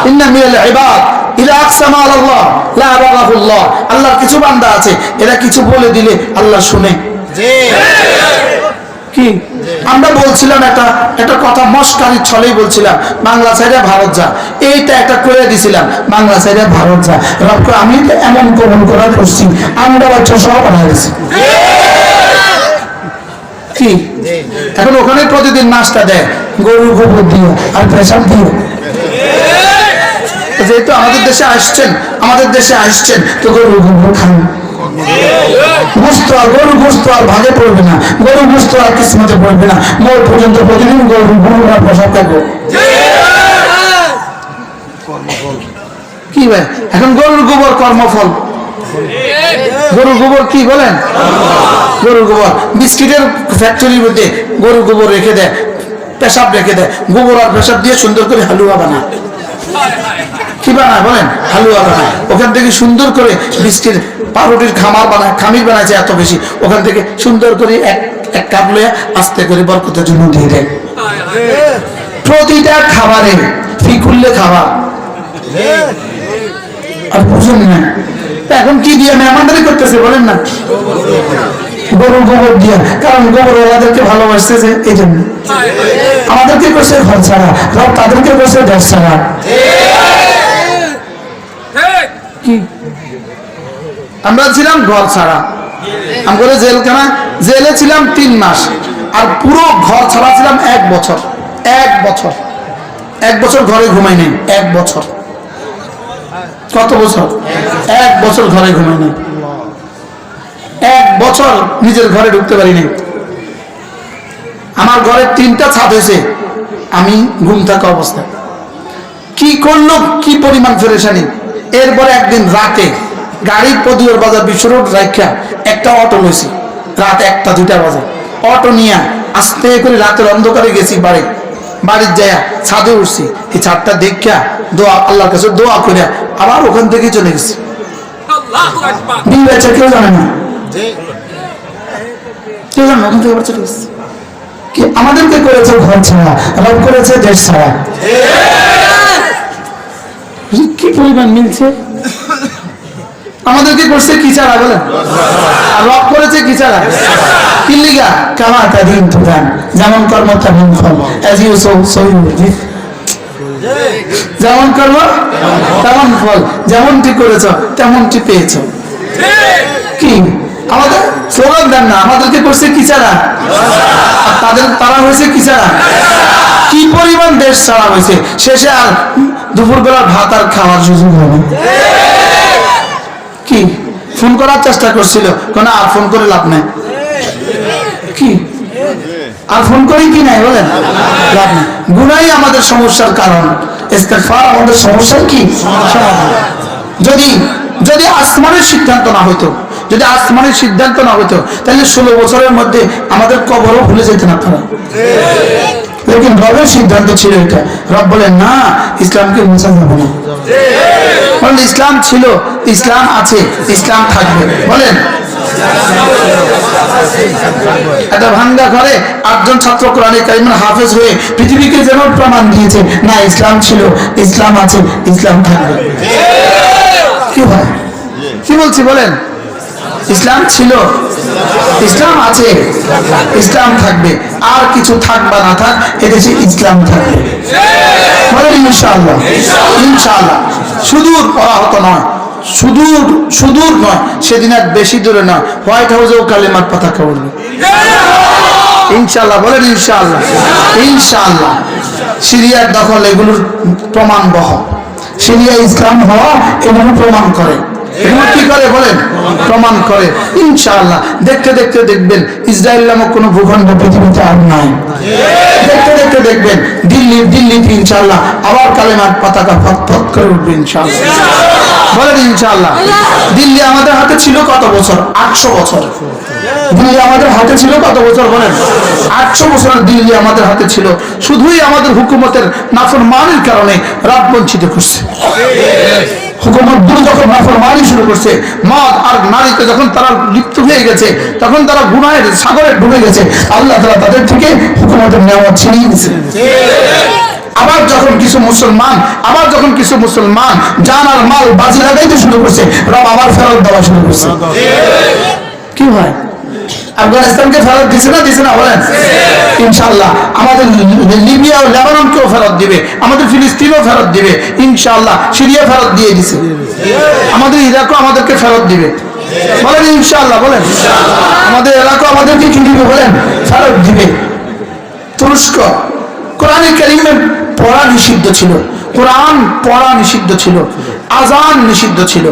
ইন্না মিনাল ইবাদ ইলা আকসামা আলাল্লাহ লা আবারাহুল্লাহ। আল্লাহর কিছু বান্দা আছে, এরা কিছু বলে দিলে আল্লাহ শুনে। কি আমরা বলছিলাম একটা কথা মস্কারি ছলেই বলছিলাম, বাংলা সাইডে ভারত যা, এইটা একটা করে দিছিলাম, বাংলা সাইডে ভারত যা। রব আমি তো এমন কবল করার করছি, আমরা বাচ্চা সব বানাই দিছি। কি এখন ওখানে প্রতিদিন নাস্তা দেয় গরুর গোবর দিয়ে আর পেশাব দিয়ে। যেহেতু আমাদের দেশে আসছেন তো গরুর গোবর খান। গরু গোস্ত আর ভাগে পড়বে না, গরু গোস্ত আর কিসমতে পড়বে না, মোর পর্যন্ত প্রতিদিন গরু গোবর আর পেশাব খাবো। কি ভাই এখন গরুর গোবর কর্মফল। গরুর গোবর কি বলেন? গরুর গোবর বিস্কিটের ফ্যাক্টরির মধ্যে গরুর গোবর রেখে দেয়, পেশাব রেখে দেয়, গোবর আর পেশাব দিয়ে সুন্দর করে হালুয়া বানায়। কি বানায় বলেন? হালুয়া বানায়। ওখান থেকে সুন্দর করে বিস্কিট পাউরুটির খামির বানাইছে এত বেশি, ওখান থেকে সুন্দর করে এক কাপ লয়ে আস্তে করে বরকতের জন্য দিয়ে দেয়। প্রতিটা খাবারে ফি করলে খাবার আর বুঝুন না। এখন কি দিয়ে মেহমানদারি করতেছে বলেন না? গরুর গোবর দিয়া, কারণ গোবর ওনাদেরকে ভালোবাসতেছে এই জন্য। আমাদেরকে করছে ঘর ছাড়া, রব তাদেরকে করছে দেশ ছাড়া। কি আমরা ছিলাম ঘর ছাড়া, আমরা জেলখানা জেলে ছিলাম 3 মাস, আর পুরো ঘর ছাড়া ছিলাম 1 বছর। 1 বছর ঘরে ঘুমাই নাই। 1 বছর। কত বছর? 1 বছর ঘরে ঘুমাই নাই। 1 বছর নিজের ঘরে ঢুকতে পারি নাই। আমার ঘরে 3টা ছাদ হয়েছে, আমি ঘুম থাকা অবস্থায়। কি করলো, কি পরিমাণ ফেরেশানি। এরপরে একদিন রাতে গাড়ি পদুয়ার বাজার বিশ্ব রোড রাখা একটা অটো লইছি, রাত 1টা-2টা বাজে। অটো নিয়ে আস্তে করে রাতের অন্ধকারে গেছি বাড়ির যাইয়া ছাদে উঠছি। এই ছাদটা দেখা দোয়া, আল্লাহর কাছে দোয়া করে আবার ওখান থেকে চলে গেছি। বিল বেচা কেউ জানে না, কেউ জানে না, ওখান থেকে আবার চলে গেছি। কি আমাদেরকে করেছে ঘর ছাড়া, রব করেছে দেশ ছাড়া। কি পরিমাণ মিলছে। আমাদেরকে করছে কি ছাড়া বলেন, আর রব করেছে কি ছাড়া। কি লিগা? কামা তাদিন তুদান, যেমন কর্ম তেমন ফল। যেমন কর্ম তেমন ফল, যেমনটি করেছ তেমনটি পেয়েছ। কি আমাদের স্লোগান দেন না, আমাদেরকে করছে কি ছাড়া, তারা হয়েছে কি ছাড়া। কি পরিমাণ দেশ ছাড়া হয়েছে, শেষে আর দুপুরবেলা ভাত আর খাওয়ার সুযোগ হবে। কি ফোন করার চেষ্টা করছিল, কোন আর ফোন করে লাভ নাই। কি আর ফোন করি কি নাই বলেন, লাভ নাই। গুনাই আমাদের সমস্যার কারণ, ইস্তেগফার আমাদের সমস্যার কি সমাধান। যদি আসমানের সিদ্ধান্ত না হইতো, তাহলে 16 বছরের মধ্যে আমাদের কবরও ভুলে যেতেন আপনারা। লেকিন রবের সিদ্ধান্ত ছিল এটা। রব বলেন না, ইসলামকে মুছা যাবে না। বলেন ইসলাম ছিল, ইসলাম আছে, ইসলাম থাকবে। বলেন একটা ভাঙ্গা ঘরে 8 জন ছাত্র কোরআনে কারিমের হাফেজ হয়ে পৃথিবীকে যেন প্রমাণ দিয়েছে, না ইসলাম ছিল, ইসলাম আছে, ইসলাম থাকবে। কি হয়, কি বলছি বলেন? ইসলাম ছিল, ইসলাম আছে, ইসলাম থাকবে। আর কিছু থাক বা না থাক, এদেশে ইসলাম থাকবে। বলেন ইনশাআল্লাহ। ইনশাআল্লাহ। সুদূর পরাহত নয়, সুদূর সুদূর নয়, সেদিন আর বেশি দূরে নয়, হোয়াইট হাউসেও কালেমার পতাকা উড়বে ইনশাআল্লাহ। বলেন ইনশাআল্লাহ। ইনশাআল্লাহ। সিরিয়ার দখল এগুলোর প্রমাণ বহ, সিরিয়া ইসলাম হওয়া এগুলো প্রমাণ করে, এগুলো কি করে বলেন? প্রমাণ করে। ইনশাআল্লাহ দেখতে দেখতে দেখবেন ইসরায়েল নামক কোনো ভূখণ্ড পৃথিবীতে আর নাই। দেখতে দেখতে দেখবেন দিল্লিতে ইনশাআল্লাহ আবার কালেমার পতাকা ফটফট করে উঠবে ইনশাআল্লাহ। বলেন ইনশাআল্লাহ। দিল্লি আমাদের হাতে ছিল কত বছর? 800 বছর। দিল্লি আমাদের হাতে ছিল কত বছর বলেন? 800 বছর দিল্লি আমাদের হাতে ছিল। শুধুই আমাদের হুকুমতের নাফরমানির কারণে রাত বঞ্চিত করছে। হুকুমত যখন নাফরমানি শুরু করছে, মদ আর নারীতে যখন তারা লিপ্ত হয়ে গেছে, তখন তারা গুনাহের সাগরে ডুবে গেছে, আল্লাহ তাআলা তাদের থেকে হুকুমতের নিয়ামত ছিনিয়ে নিয়েছে। আবার যখন কিছু মুসলমান জান আর মাল বাজি লাগাইতে শুরু করছে, রব আবার ফেরত দেওয়া শুরু করছে। কি হয়? আফগানিস্তানকে ফেরত দিছে না বলেন? ইনশাআল্লাহ আমাদের লিবিয়া ও লেবাননকেও ফেরত দিবে, আমাদের ফিলিস্তিনও ফেরত দিবে ইনশাআল্লাহ। সিরিয়া ফেরত দিয়ে দিছে, আমাদের ইরাকও আমাদেরকে ফেরত দিবে। বলেন ইনশাআল্লাহ। বলেন আমাদের এলাকা আমাদেরকে কি দিবে বলেন? ফেরত দিবে। তুরস্ক কোরআনে কারীমে পড়া নিষিদ্ধ ছিল, কোরআন পড়া নিষিদ্ধ ছিল, আযান নিষিদ্ধ ছিল,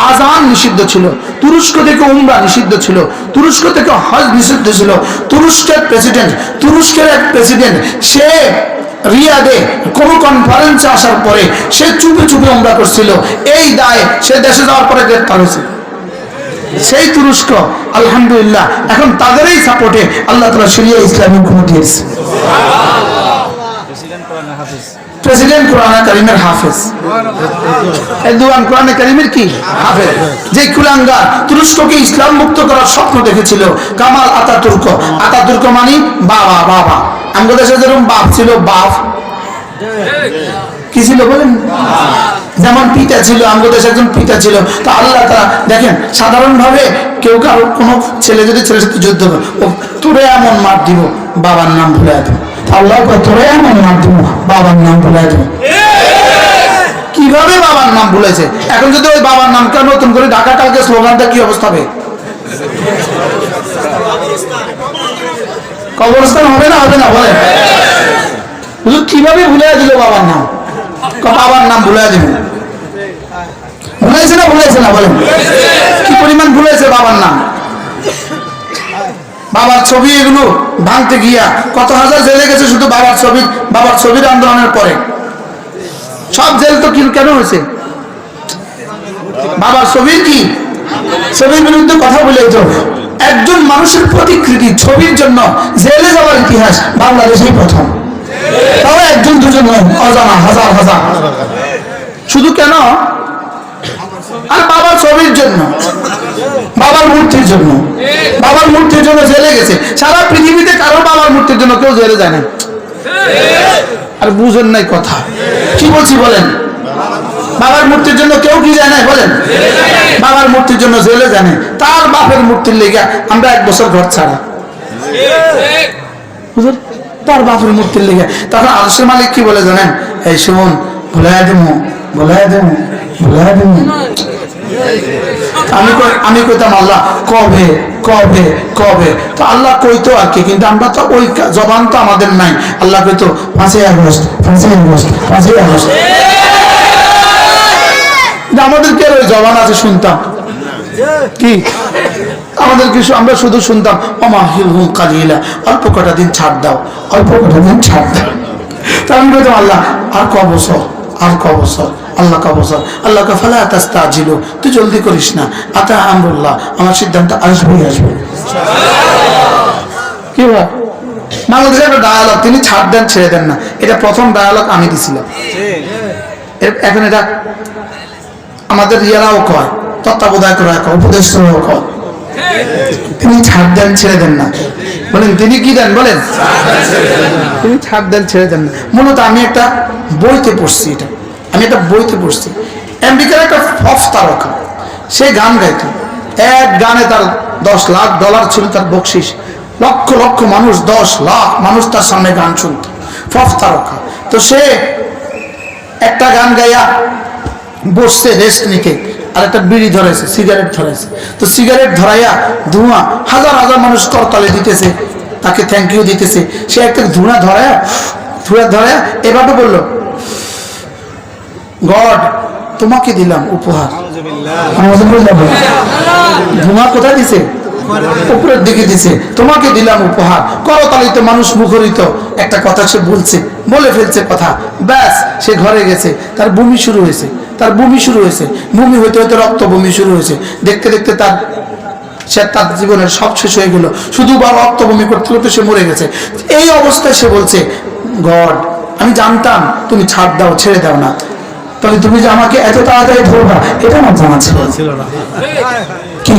আযান নিষিদ্ধ ছিল। তুরস্ক থেকে উমরা নিষিদ্ধ ছিল, তুরস্ক থেকে হজ নিষিদ্ধ ছিল। তুরস্কের এক প্রেসিডেন্ট সে রিয়াদে কোন কনফারেন্সে আসার পরে সে চুপে চুপে উমরা করছিল, এই দায়ে সে দেশে যাওয়ার পরে গ্রেফতার হয়েছে। সেই তুরস্ক আলহামদুলিল্লাহ এখন তাদেরই সাপোর্টে আল্লাহ তাআলা শরিয়া ইসলামী হুকুম দিয়েছে। প্রেসিডেন্ট কোরআনে কারীমের হাফেজ, এরদোয়ান কোরআনে কারীমের কি হাফেজ। যে কুলাঙ্গার তুরস্ককে ইসলাম মুক্ত করার স্বপ্ন দেখেছিল, কামাল আতাতুর্ক মানে বাবা। আমাদের দেশে যেরকম বাপ ছিল, বাপ কি ছিল বলেন? যেমন পিতা ছিল, আমাদের দেশে একজন পিতা ছিল। তো আল্লাহ তাআলা দেখেন, সাধারণভাবে কেউ কারো কোনো ছেলে যদি ছেলের সাথে যুদ্ধ করে, ও তোরে এমন মার দিব বাবার নাম ভুলে দেব, আল্লাহ তোরে এমন মার দিব বাবার নাম ভুলে দেব। কিভাবে বাবার নাম ভুলেছে? এখন যদি ওই বাবার নামটা নতুন করে ঢাকা কালকে স্লোগানটা কি অবস্থা হবে? কবরস্থান হবে না বলেন? কিভাবে ভুলে দিল বাবার নাম? বাবার নাম ভুলে দিবে, ভুলেছে না বলেন? কি পরিমাণ ভুলেছে বাবার নাম। বাবার ছবি এগুলো ভাঙতে গিয়া কত হাজার জেলে গেছে শুধু বাবার ছবির আন্দোলনের পরে। সব জেল তো কেন হয়েছে? বাবার ছবির বিরুদ্ধে কথা বলে তো একজন মানুষের প্রতিকৃতি ছবির জন্য জেলে যাওয়ার ইতিহাস বাংলাদেশেই প্রথম। তাও একজন দুজন নয়, অজানা হাজার হাজার। শুধু কেন? আর বাবার ছবির জন্য, বাবার মূর্তির জন্য জেলে গেছে। সারা পৃথিবীতে কারো বাবার মূর্তির জন্য কেউ জেলে যায় না। আর বুঝেন নাই কথা কি বলছি বলেন? বাবার মূর্তির জন্য কেউ কি যায় না বলেন? বাবার মূর্তির জন্য জেলে যায় না। তার বাপের মূর্তির লেগে আমরা 1 বছর ঘর ছাড়া, তার বাপের মূর্তির লেগে। তখন আরশের মালিক কি বলে জানেন? এই শুনুন, ভুলাই দেবো। আমি কইতাম আল্লাহ কবে। তো আল্লাহ কইতো আর কি, কিন্তু আমরা তো ওই জবান তো আমাদের নাই। আল্লাহ কইতো 5ই আগস্ট। আমাদের কি ওই জবান আছে? শুনতাম কি আমাদের কিছু, আমরা শুধু শুনতাম অমাহিলহুম কালিলা, অল্প কটা দিন ছাড় দাও। তা আমি বলতাম আল্লাহ আর ক বছর। আল্লাহ কা ফালা তাস্তাজিলু, তুই জলদি করিস না। আতা আমরুল্লাহ, আমার সিদ্ধান্ত আসবে। কি ভাই বাংলাদেশে একটা ডায়ালগ, তিনি ছাড় দেন ছেড়ে দেন না, এটা প্রথম ডায়ালগ আমি দিছিলাম। এখন এটা আমাদের ইয়ারাও কয়, তত্ত্বাবধায়করা কয়, উপদেষ্টারাও কয়, তিনি ছাড় দেন ছেড়ে দেন না। বলেন তিনি কি দেন? বলেন তিনি ছাড় দেন ছেড়ে দেন না। মূলত আমি একটা বইতে পড়ছি, আমি একটা বইতে পড়ছি, আমেরিকার একটা ফফ তারকা, সে গান গাইত, এক গানে তার $10 লাখ ছিল তার বকশিস, লক্ষ লক্ষ মানুষ, 10 লাখ মানুষ তার সামনে গান শুনত, ফফ তারকা। তো সে একটা গান গাইয়া বসছে রেস্ট নিকে, আর একটা বিড়ি ধরেছে, সিগারেট ধরেছে। তো সিগারেট ধরাইয়া ধোঁয়া, হাজার হাজার মানুষ করতালি দিতেছে, তাকে থ্যাংক ইউ দিতেছে। সে একটা ধোঁয়া ধরাইয়া এভাবে বলল, গড তোমাকে দিলাম উপহার। ধোঁয়া কোথায় দিছে? উপরের দিকে দিছে। তোমাকে দিলাম উপহার। করতালিত মানুষ মুখরিত, একটা কথা সে বলে ফেলছে কথা, ব্যাস সে ঘরে গেছে। তার বমি শুরু হয়েছে, বমি হইতে হইতে রক্ত বমি শুরু হয়েছে। দেখতে দেখতে তার জীবনের সব শেষ হয়ে গেল, শুধু বা রক্ত বমি করতে করতে সে মরে গেছে। এই অবস্থায় সে বলছে, গড আমি জানতাম তুমি ছাড় দাও, ছেড়ে দাও না, তবে তুমি যে আমাকে এত তাড়াতাড়ি ধরবা এটা আমার জানা ছিল না। কি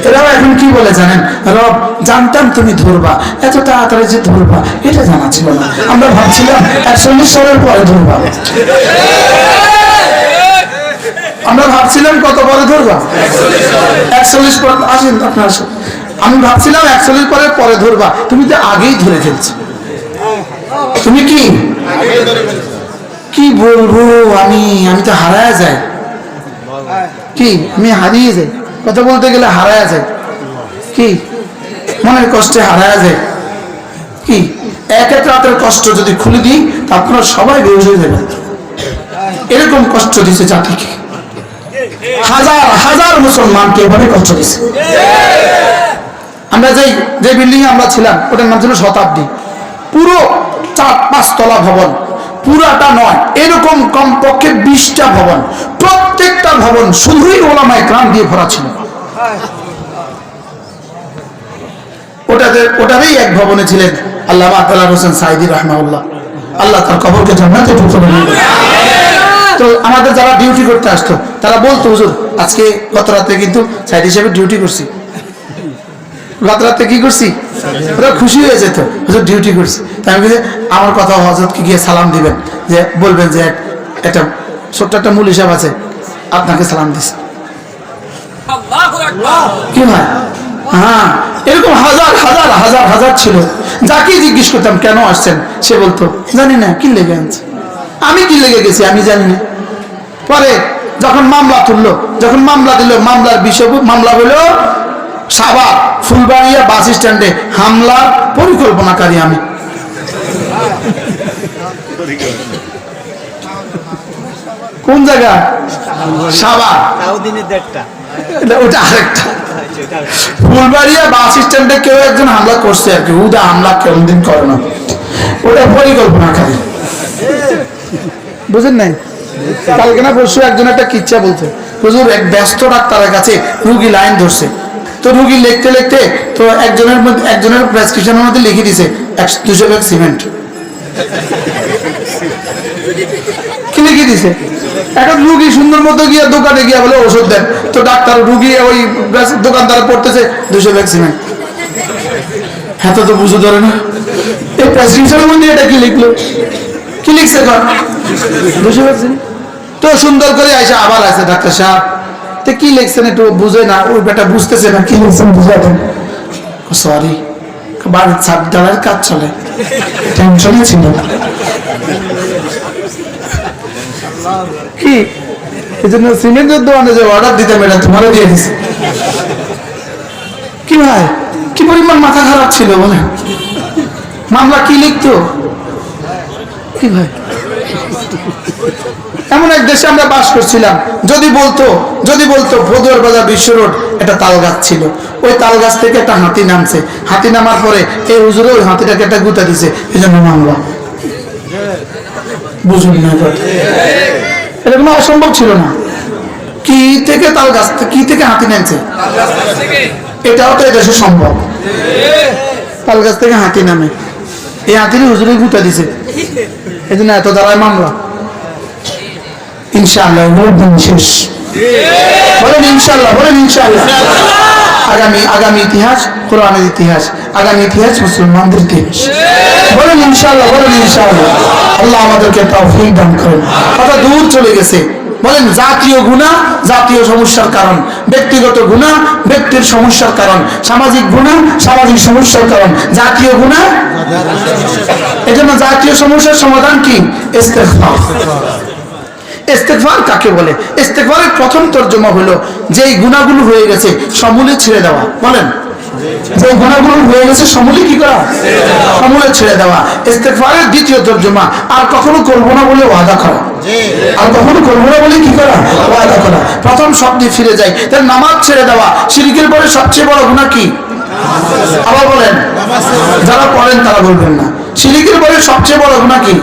এরাও এখন কি বলে জানেন? রব জানতাম তুমি ধরবা, এত তাড়াতাড়ি যে ধরবা এটা জানা ছিল না। আমরা ভাবছিলাম 41 সালের পরে ধরবা, আমরা ভাবছিলাম কত পরে ধরবা? 41 পর আসেন আপনার, আমি ভাবছিলাম 41 পরে ধরবা, তুমি তো আগেই ধরে ফেলছো। তুমি কি বলবো, আমি তো হারায়া যাই, আমি হারিয়ে যাই, কথা বলতে গেলে হারায়া যায়, মনের কষ্টে হারায়া যায়। এক রাতের কষ্ট যদি খুলে দিই তা আপনারা সবাই বেহুশ হয়ে যাবেন। এরকম কষ্ট দিছে জাতিকে, হাজার হাজার মুসলমানকে এভাবে কষ্ট দিছে। আমরা যে বিল্ডিং এ আমরা ছিলাম ওটার নাম ছিল শতাব্দী, পুরো 4-5 তলা ভবন, পুরাটা নয়, এরকম কমপক্ষে 20টা ভবন, প্রত্যেকটা ভবন শুধুই ওলামায়ে কেরাম দিয়ে ভরা ছিল। ওটারই এক ভবনে ছিলেন আল্লামা আতাউল্লাহ হোসেন সাঈদী রাহমাহুল্লাহ, আল্লাহ তার কবরকে জান্নাতে পৌঁছে দিন। তো আমাদের যারা ডিউটি করতে আসতো তারা বলতো, হুজুর আজকে গত রাতে কিন্তু সাইড হিসেবে ডিউটি করছি, গত রাতে কি করছি, ওরা খুশি হয়ে যেত, হুজুর ডিউটি করছি। তাই আমি বলি আমার কথা হযরতকে গিয়ে সালাম দিবেন, যে বলবেন যে একটা ছোট্ট একটা মূল হিসাব আছে, আপনাকে সালাম দিছে। কি হয়? হ্যাঁ, এরকম হাজার হাজার হাজার হাজার ছিল। যাকে জিজ্ঞেস করতাম কেন আসছেন, সে বলতো জানি না, কি লেগে আনছে, আমি কি লেগে গেছি আমি জানি না। পরে যখন মামলা তুললো, যখন মামলা দিল, মামলার বিষয় মামলা হলো সাভার ফুলবাড়িয়া বাস স্ট্যান্ডে হামলার পরিকল্পনাকারী আমি। কোন জায়গা? সাভার, ওটা আরেকটা। ফুলবাড়িয়া বাস স্ট্যান্ডে কেউ একজন হামলা করছে আর কি, হুদা হামলা কেমন দিন করে না, ওটা পরিকল্পনাকারী, বুঝেন নাই? কালকে না পরশু একজন একটা কিচ্ছা বলছে, হুজুর এক ব্যস্ত ডাক্তারের কাছে রুগী লাইন ধরছে, তো রুগী লিখতে লিখতে তো একজনের প্রেসক্রিপশনের মধ্যে লিখে দিছে 200 ব্যাগ সিমেন্ট। কি লিখে দিছে? এখন রুগী সুন্দর মতো গিয়ে দোকানে গিয়ে বলে ওষুধ দেন, তো ডাক্তার রুগী ওই দোকানদার পড়তেছে 200 ব্যাগ সিমেন্ট। হ্যাঁ তো বুঝে ধরে না, এই প্রেসক্রিপশনের মধ্যে এটা কি লিখলো, কি লিখছে? 200 ব্যাগ সিমেন্ট। তো সুন্দর করে আইসা আবার আছে, ডাক্তার সাহেব তো কি লিখছেন একটু বুঝে না, ওই বেটা বুঝতেছে না কি লিখছেন, বুঝাতেন। সরি, বাড়ির ছাদ ঢালাইয়ের কাজ চলে, টেনশনে ছিল। কি এই জন্য সিমেন্টের দোকানে যে অর্ডার দিতাম এটা তোমারও দিয়ে দিছে। কি ভাই, কি পরিমাণ মাথা খারাপ ছিল বলে, মামলা কি লিখতো? কি ভাই, এমন এক দেশে আমরা বাস করছিলাম, যদি বলতো ভদুয়ার বাজার বিশ্ব রোড একটা তাল গাছ ছিল, ওই তাল গাছ থেকে একটা হাতি নামছে, হাতি নামার পরে এই হুজুরে ওই হাতিটাকে একটা গুতা দিছে, এই জন্য মামলা। বুঝুন না, এটা কোনো অসম্ভব ছিল না। কি থেকে তাল গাছ, কি থেকে হাতি নামছে, এটাও তো এদেশে সম্ভব। তাল গাছ থেকে হাতি নামে, এই হাতির হুজুরে গুতা দিছে, এই জন্য এত দাঁড়ায় মামলা। ইনশাআল্লাহ এগুলোর দিন শেষ। বলেন ইনশাআল্লাহ, বলেন ইনশাআল্লাহ। আগামী ইতিহাস কোরআনের ইতিহাস, আগামী ইতিহাস মুসলমানদের ইতিহাস। বলেন ইনশাআল্লাহ, বলেন ইনশাআল্লাহ। আল্লাহ আমাদেরকে তৌফিক দান করেন। কথা দূর চলে গেছে। বলেন জাতীয় গুনাহ জাতীয় সমস্যার কারণ, ব্যক্তিগত গুনাহ ব্যক্তির সমস্যার কারণ, সামাজিক গুনাহ সামাজিক সমস্যার কারণ, জাতীয় গুনাহ। এজন্য জাতীয় সমস্যার সমাধান কি? ইস্তেগফার। ইস্তেগফার কাকে বলে? ইস্তেগফারের প্রথম তর্জমা হলো যেই গুনাহগুলো হয়ে গেছে সমূলে ছেড়ে দেওয়া। বলেন যে গুনাহগুলো হয়ে গেছে সমূলে কি করা? সমূলে ছেড়ে দেওয়া। ইস্তেগফারের দ্বিতীয় তর্জমা আর কখনো করবো না বলে ওয়াদা করা। আর কখনো করবো না বলে কি করা? ওয়াদা করা। প্রথম শব্দে ফিরে যায়, তাহলে নামাজ ছেড়ে দেওয়া। শিরকের পরে সবচেয়ে বড় গুনাহ কি? আবার বলেন, যারা পড়েন তারা বলবেন না। শিরকের পরে সবচেয়ে বড় গুনাহ কি?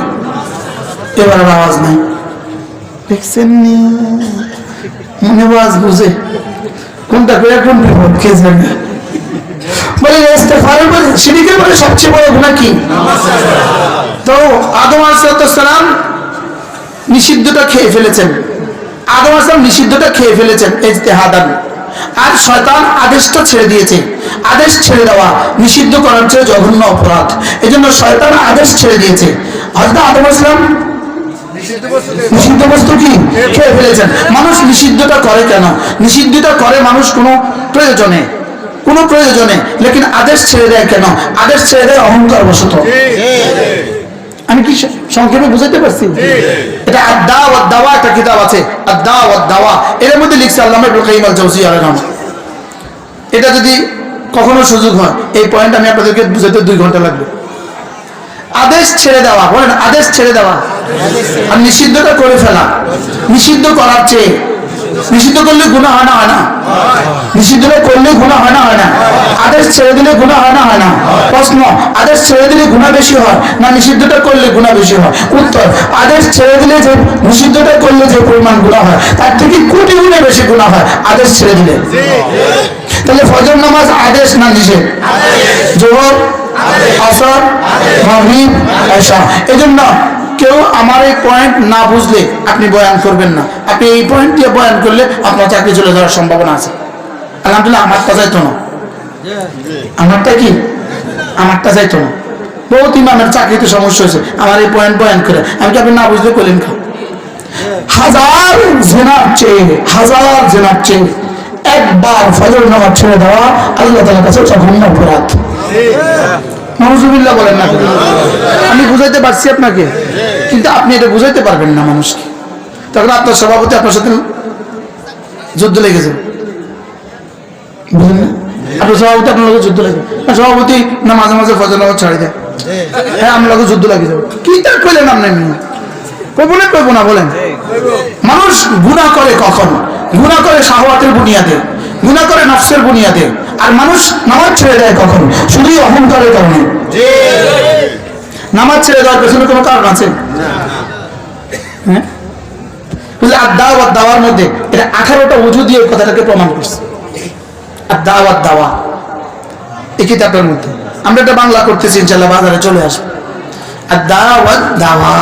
এবার আওয়াজ নাই, দেখছেন নি? মনে আওয়াজ বুঝে কোনটা করে কোন বিপদ কে জানে। বলে ইস্তেগফারের পরে শিরকের পরে সবচেয়ে বড় গুনাহ কি? তো আদম আলাইহিস সালাম নিষিদ্ধটা খেয়ে ফেলেছেন। আদম আলাইহিস সালাম নিষিদ্ধটা খেয়ে ফেলেছেন ইজতিহাদান। আর শয়তান আদেশটা ছেড়ে দিয়েছে। আদেশ ছেড়ে দেওয়া নিষিদ্ধ করার চেয়ে জঘন্য অপরাধ। এজন্য শয়তান আদেশ ছেড়ে দিয়েছে। হযরত আদম আলাইহিস সালাম নিষিদ্ধ বস্তু কি খেয়ে ফেলেছেন। মানুষ নিষিদ্ধটা করে কেন? নিষিদ্ধটা করে মানুষ কোনো প্রয়োজনে, কোনো প্রয়োজনে, লেকিন আদেশ ছেড়ে দেয় কেন? আদেশ ছেড়ে দেয় অহংকার বশত। আমি কি সংক্ষেপে বুঝাইতে পারছি? এটা আদ-দা ওয়াদ দাওয়া একটা কিতাব আছে, আদ-দা ওয়াদ দাওয়া। এর মধ্যে লিখছে আল্লামা ইবনে কাইয়িম আল-জাওজিয়্যি আলাইহিস রহমান। এটা যদি কখনো সুযোগ হয় এই পয়েন্ট আমি আপনাদেরকে বুঝাইতে 2 ঘন্টা লাগবে। আদেশ ছেড়ে দেওয়া, বলেন আদেশ ছেড়ে দেওয়া আর নিষিদ্ধটা করে ফেলা। নিষিদ্ধ করার চেয়ে, নিষিদ্ধ করলে গুনাহ হয় না? হয় না? নিষিদ্ধটা করলে গুনাহ হয় না? হয় না? আদেশ ছেড়ে দিলে গুনাহ হয় না? হয় না? প্রশ্ন, আদেশ ছেড়ে দিলে গুনাহ বেশি হয় না নিষিদ্ধটা করলে গুনাহ বেশি হয়? উত্তর, আদেশ ছেড়ে দিলে যে নিষিদ্ধটা করলে যে পরিমাণ গুনাহ হয় তার থেকে কোটি গুণে বেশি গুনাহ হয় আদেশ ছেড়ে দিলে। তাহলে ফজর নামাজ আদেশ না নিষেধ? যোহর, আসর, মাগরিব, এশা। এজন্য কেউ আমার এই পয়েন্ট না বুঝলে আপনি বয়ান করবেন না। আপনি এই পয়েন্ট দিয়ে বয়ান করলে আপনার চাকরি চলে যাওয়ার সম্ভাবনা আছে। আলহামদুলিল্লাহ আমারটা যাইতো না। আমারটা কি? আমারটা যাইতো না। বহুত ইমামের চাকরিতে সমস্যা হয়েছে আমার এই পয়েন্ট বয়ান করে। আমি কি আপনি না বুঝলে করলেন খা? হাজার জেনার চেয়ে, হাজার জেনার চেয়ে একবার ফজর নামাজ ছেড়ে দেওয়া আল্লাহ তাআলার কাছে জঘন্য অপরাধ। নাউজুবিল্লাহ বলেন না। আমি বুঝাইতে পারছি আপনাকে, কিন্তু আপনি এটা বুঝাইতে পারবেন না মানুষকে। তখন আপনার সভাপতি আপনার সাথে যুদ্ধ লেগে যাবে, বুঝলেন না? আপনার সভাপতি আপনার লোক যুদ্ধ লেগে, সভাপতি না মাঝে মাঝে ফজর নামাজ ছাড়ি দেয়, হ্যাঁ আমার লোক যুদ্ধ লাগে যাবে। কি তার কইলেন আপনি? কইবো না কইবো না বলেন? মানুষ গুনাহ করে কখন? গুনাহ করে শাহওয়াতের বুনিয়াদে, গুনাহ করে নফসের বুনিয়াদে। আর মানুষ নামাজ ছেড়ে দেয় কখন? শুধুই অহংকারের কারণে। নামাজ ছেড়ে দেওয়ার পেছনে কোনো কারণ আছে? হ্যাঁ, আদ-দা ওয়াদ দাওয়ার মধ্যে এটা 18টা ওযু দিয়ে কথাটাকে প্রমাণ করছে। আদ-দা ওয়াদ দাওয়া এই কিতাবের মধ্যে। আমরা এটা বাংলা করতেছি, ইনশাআল্লাহ বাজারে চলে আসবে। আদ-দা ওয়াদ দাওয়া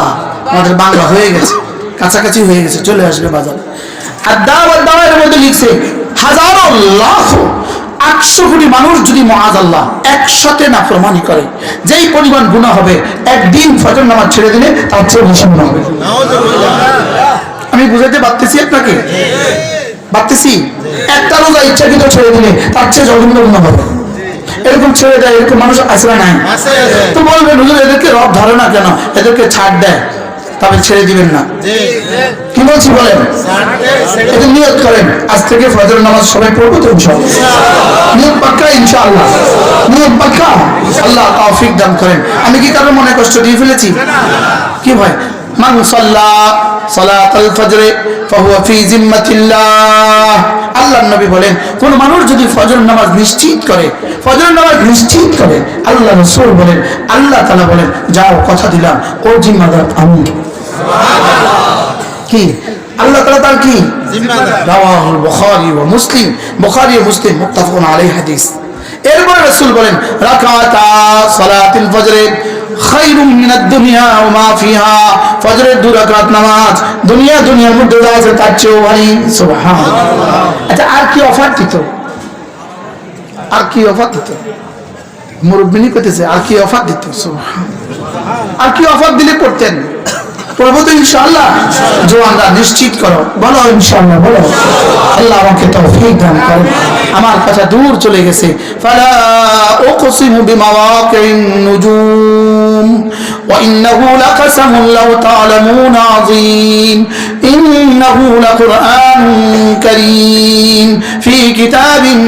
আমাদের বাংলা হয়ে গেছে, কাছাকাছি হয়ে গেছে, চলে আসবে বাজারে। আদ-দা ওয়াদ দাওয়া এর মধ্যে লিখছে হাজারো লাখ 800 কোটি মানুষ যদি মুআযাল্লাহ একসাথে নাফরমানি করে যেই পরিমাণ গুনাহ হবে একদিন ফজর নামাজ ছেড়ে দিলে তার চেয়ে বেশি গুনাহ হবে। আমি বুঝাইতে পারতেছি আপনাকে? পারতেছি? একটা রোজা ইচ্ছাকৃত ছেড়ে দিলে তার চেয়ে জঘন্য গুনাহ হবে। এরকম ছেড়ে দেয়, এরকম মানুষ আছে না নাই? তো বলবেন হুজুর এদেরকে রব ধরে না কেন? এদেরকে ছাড় দেয়, তবে ছেড়ে দিবেন না। কি বলছি বলেন? এটা নিয়ত করেন আজ থেকে ফজর নামাজ সবাই পড়বো তো ইনশাআল্লাহ। নিয়ত পাক্কা ইনশাআল্লাহ, নিয়ত পাক্কা। আল্লাহ তৌফিক দান করেন। আমি কি কারো মনে কষ্ট দিয়ে ফেলেছি? কি ভাই? মান সাল্লা সালাতাল ফজর ফাহুয়া ফি জিম্মাতিল্লাহ। আল্লাহর নবী বলেন কোন মানুষ যদি ফজর নামাজ নিশ্চিত করে, ফজর নামাজ নিশ্চিত করে, আল্লাহ রাসূল বলেন, আল্লাহ তাআলা বলেন যাও কথা দিলাম ও জিম্মাদার আমি। কি আল্লাহ তাআলা তার কি জিম্মাদার? রাওয়াহুল বুখারী ওয়া মুসলিম, বুখারী ও মুসলিম মুত্তাফাকুন আলাইহি হাদিস। এরপর রাসূল বলেন রাকাতা সালাতুল ফজর খায়রুম মিনাদ দুনিয়া ওয়া মা ফিহা, ফজরের 2 রাকাত নামাজ দুনিয়ার মধ্যে যা আছে তার চেয়েও ভারী। সুবহানাল্লাহ। আচ্ছা, আর কি অফার দিত? আর কি অফার দিত? মুরব্বিনী কইতেছে আর কি অফার দিত? সুবহানাল্লাহ। আর কি অফার দিলে করতেন? পড়বো তো ইনশাআল্লাহ। জওয়ানরা নিশ্চিত করো, বলো ইনশাআল্লাহ, বলো। আল্লাহ আমাকে তৌফিক দান করুন। আমার কথা দূর চলে গেছে। ফালা উকসিমু বিমাওয়াকিন নুজুম ওয়া ইন্নাহু লাকাসামুন লাউ তা'লামুন আযীম ইন্নাহু লাকুরআনুন কারীম ফি কিতাবিন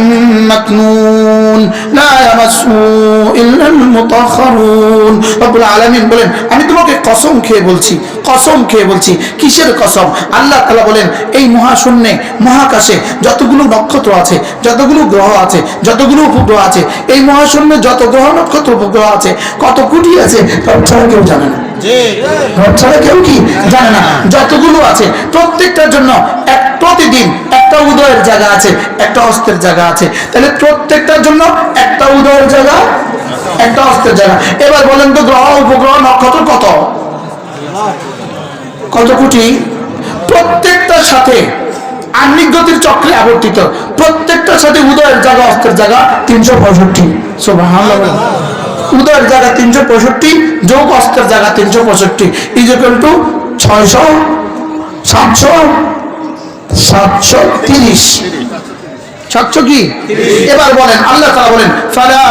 মাকনুন লা ইয়ামাসসুহু ইল্লাল মুতাহহারুন। রব্বুল আলামিন বলেন, আমি তোমাকে কসম খেয়ে বলছি, কসম খেয়ে বলছি। কিসের কসম? আল্লাহ তাআলা বলেন, এই মহাশূন্যে মহাকাশে যতগুলো নক্ষত্র আছে, যতগুলো গ্রহ আছে, যতগুলো উপগ্রহ আছে, এই মহাশূন্যে যত গ্রহ নক্ষত্র উপগ্রহ আছে, কত কোটি আছে, তার ছাড়া কেউ জানে না। ছাড়া কেউ কি জানে না। যতগুলো আছে প্রত্যেকটার জন্য প্রতিদিন একটা উদয়ের জায়গা আছে, একটা অস্তের জায়গা আছে। তাহলে প্রত্যেকটার জন্য একটা উদয়ের জায়গা, একটা অস্তের জায়গা। এবার বলেন তো, গ্রহ উপগ্রহ নক্ষত্র কত কত কোটি? প্রত্যেকটার সাথে আহ্নিক গতির চক্রে আবর্তিত, প্রত্যেকটার সাথে উদয়ের জায়গা অস্তের জায়গা 365। সুবহানাল্লাহ। উদয়ের জায়গা 365 যোগ অস্তের জায়গা 365 ইকুয়াল টু 600 730। 700 কি? এবার বলেন, আল্লাহ তাআলা বলেন, ফালা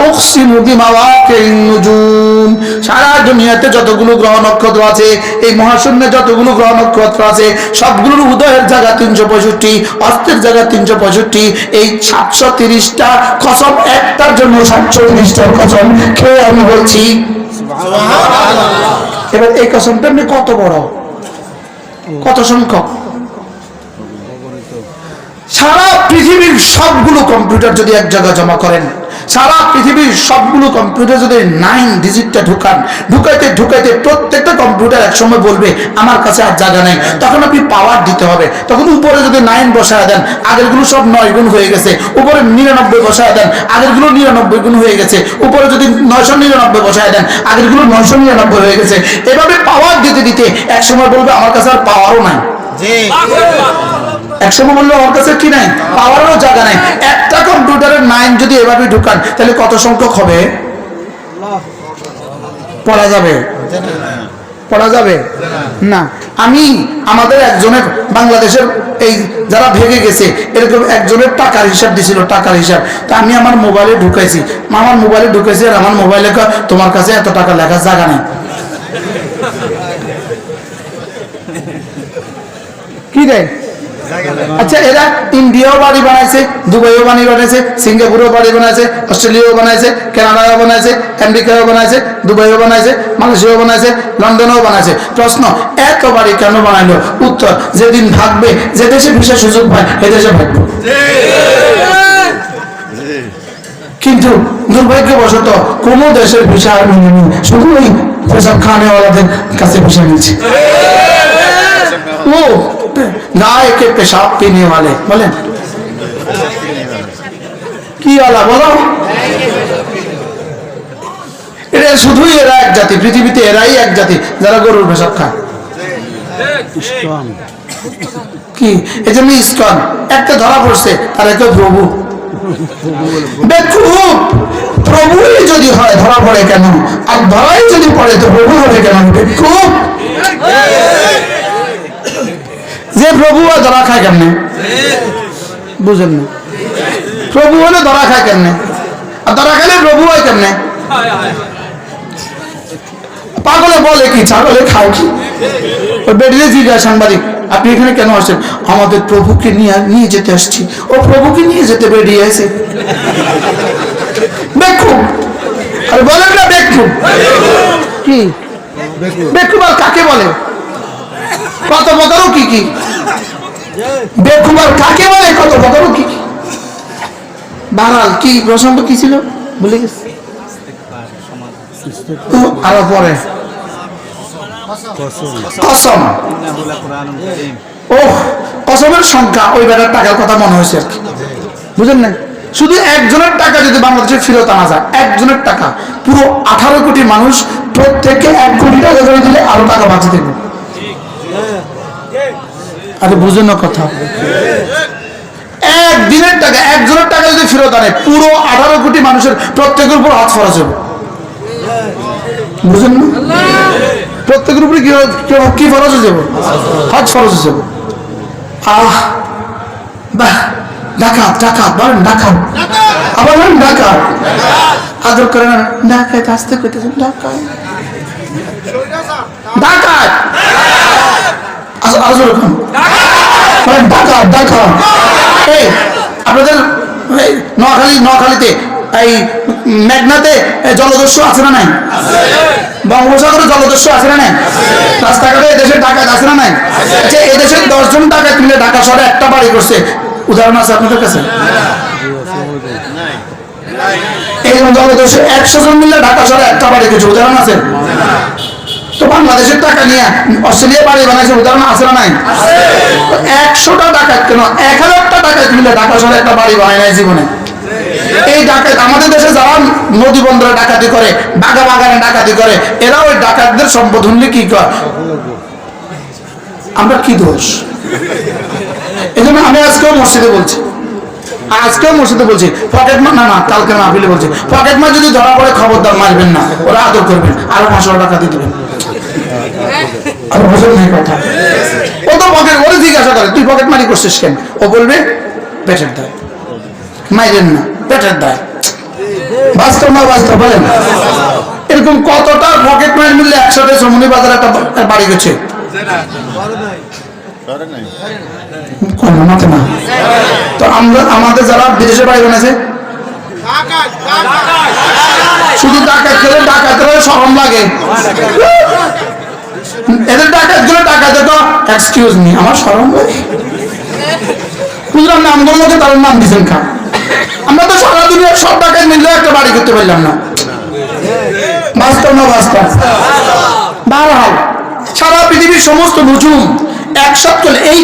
উকসিমু বিমাওয়াকিন নুজুম। সারা দুনিয়াতে যতগুলো গ্রহ নক্ষত্র আছে, এই মহাশূন্যে যতগুলো গ্রহ নক্ষত্র আছে, সবগুলোর উদয়ের জায়গা 365, অস্তের জায়গা 365। এই 730টা কসম, একটার জন্য 730টার কসম খেয়ে আমি বলছি সুবহানাল্লাহ। এবার এই কসমটা কত বড়, কত সংখ্যক? সারা পৃথিবীর সবগুলো কম্পিউটার যদি এক জায়গায় জমা করেন, সারা পৃথিবীর সবগুলো কম্পিউটার যদি 9 ডিজিটটা ঢুকান, ঢুকাইতে ঢুকাইতে প্রত্যেকটা কম্পিউটার একসময় বলবে আমার কাছে আর জায়গা নেই। তখন আপনি পাওয়ার দিতে হবে। তখন উপরে যদি 9 বসায় দেন, আগেরগুলো সব 9 গুণ হয়ে গেছে। উপরে 99 বসায় দেন, আগেরগুলো 99 গুণ হয়ে গেছে। উপরে যদি 999 বসায় দেন, আগেরগুলো 999 হয়ে গেছে। এভাবে পাওয়ার দিতে দিতে একসময় বলবে আমার কাছে আর পাওয়ারও নাই। একসময় বললো আমার কাছে কি নাই, পাওয়ারও জায়গা নাই। একটা কম্পিউটারের 9 যদি এভাবে ঢুকান, তাহলে কত সংখ্যক হবে? পড়া যাবে? পড়া যাবে না। আমি আমাদের একজনের, বাংলাদেশের এই যারা ভেঙে গেছে, এরকম একজনের টাকার হিসাব দিছিল, টাকার হিসাব। তা আমি আমার মোবাইলে ঢুকাইছি, আর আমার মোবাইলে তোমার কাছে এত টাকা লেখার জায়গা নেই। কি দেয়? আচ্ছা, এরা ইন্ডিয়াও বাড়ি বানাইছে, দুবাইও বাড়ি বানাইছে, সিঙ্গাপুরেও বাড়ি বানাইছে, অস্ট্রেলিয়াও বানাইছে, কানাডাও বানাইছে, আমেরিকাও বানাইছে, দুবাইও বানাইছে, মালয়েশিয়াও বানাইছে, লন্ডনেও বানাইছে। প্রশ্ন, এত বাড়ি কেন বানাইলো? উত্তর, যেদিন ভাগবে, যে দেশে ভিসা সুযোগ পায় এ দেশে ভাগবে। কিন্তু দুর্ভাগ্যবশত কোন দেশের ভিসা আর মিলেনি, শুধু ওই পেশাব খানেওয়ালাদের কাছে ভিসা নিচ্ছে। ও गाय के पेशाब पीने वाले, बोलें কি আলা বলো? এটা শুধুই এরা এক জাতি, পৃথিবীতে এরাই এক জাতি যারা গরুর পেশাব খায়। কি এই জন্য ইসকন একটা ধরা পড়ছে, তার একটা প্রভু। বেকুব, প্রভুই যদি হয় ধরা পড়ে কেন? আর ধরাই যদি পড়ে তো প্রভু হবে কেন? বেকুব। যে প্রভু ধরা খায় কেমনে? বুঝেন না? প্রভু হলে ধরা খায় কেমনে? আর ধরা খেলে প্রভু হয় কেমনে? পাগলে বলে কি, ছাগলে খায় কি? ওই বেরিয়ে জিজ্ঞাসা সাংবাদিক, আপনি এখানে কেন আসছেন? আমাদের প্রভুকে নিয়ে যেতে আসছি। ও প্রভুকে নিয়ে যেতে বেরিয়ে আছে। বেকুব। আর বলেন না বেকুব কি? বেকুব আর কাকে বলে? কত প্রকারও কি কি? বেকুব আর কাকে বলে? কত প্রকারও কি কি? বাহাল কি প্রসঙ্গ কি ছিল ভুলে গেছি। আরো পরে কসম। ও কসমের সংখ্যা, ওই বেটার টাকার কথা মনে হয়েছে আর কি, বুঝেন না? শুধু একজনের টাকা যদি বাংলাদেশে ফেরত আনা যায়, একজনের টাকা, পুরো 18 কোটি মানুষ প্রত্যেককে 1 কোটি টাকা করে দিলে আরো টাকা বাঁচে দেবে। আরে বুঝেন না কথা, একদিনের টাকা, একজনের টাকা যদি ফেরত আনে পুরো 18 কোটি মানুষের প্রত্যেকের উপর হজ ফরজ হবে। বুঝেন না? প্রত্যেকের উপরে কি ফরজ হয়ে যাবে? হজ ফরজ হয়ে যাবে। আহ বাহ, ডাকাত ডাকাত বলেন, ডাকাত আবার বলেন, ডাকাত আদর করে না, ডাকাত আসতে কইতেছেন, ডাকাত ডাকাত আজ রকম ডাকাত ডাকাত। এই আপনাদের নোয়াখালীতে এই মেঘনাতে জলদস্যু আছে না নাই? বঙ্গোপসাগরে জলদস্যু আছে না নাই? রাস্তাঘাটে এদেশের ডাকাত আছে না নাই? আচ্ছা, এদেশের 10 জন ডাকাত মিলে ঢাকা শহরে একটা বাড়ি করছে, উদাহরণ আছে আপনাদের কাছে? এই জলদস্যু 100 জন মিলে ঢাকা শহরে একটা বাড়ি করছে, উদাহরণ আছে? তো বাংলাদেশের টাকা নিয়ে অস্ট্রেলিয়া বাড়ি বানাইছে, উদাহরণ আছে না নাই? 100টা ডাকাত কেন 1000টা ডাকাত মিলে ঢাকা শহরে একটা বাড়ি বানায় নাই জীবনে। এই ডাকাত আমাদের দেশে যারা নদী বন্দরে ডাকাতি করে, বাগা বাগানে ডাকাতি করে, এরা ওই ডাকাতদের সম্পদ হলে কি করে? আমরা কি দোষ? এই জন্য আমি আজকেও মসজিদে বলছি পকেট মার না, কালকে না ফেলে বলছি, পকেট মার যদি ধরা পড়ে খবরদার মারবেন না, ওরা আদর করবেন, আরো 500 টাকা দিয়ে দেবেন। আর বুঝেন না কথা? ও তো পকেট, ওরে জিজ্ঞাসা করে তুই পকেট মারি করছিস কেন? ও বলবে পেটের দায়। মাইরেন না, পেটের দায়। বাস্তব না বাস্তব বলেন? এরকম কতটা পকেট মার মিললে একসাথে সমনি বাজার একটা বাড়ি গেছে না। তো আমরা আমাদের যারা বিদেশে বাড়ি বানাইছে শুধু ডাকাত খেলে ডাকাতের শরম লাগে। এদের ডাকাত গুলো ডাকাতে তো এক্সকিউজ মি, আমার শরম লাগে। খুচরা নামগুলোর মধ্যে তাদের নাম দিচ্ছেন খা। আমরা তো সারা দুনিয়ার সব ডাকাত মিললেও একটা বাড়ি করতে পারলাম না। বাস্তব না বাস্তব? বারহাল সারা পৃথিবীর সমস্ত নুজুম একসাথে চলে এই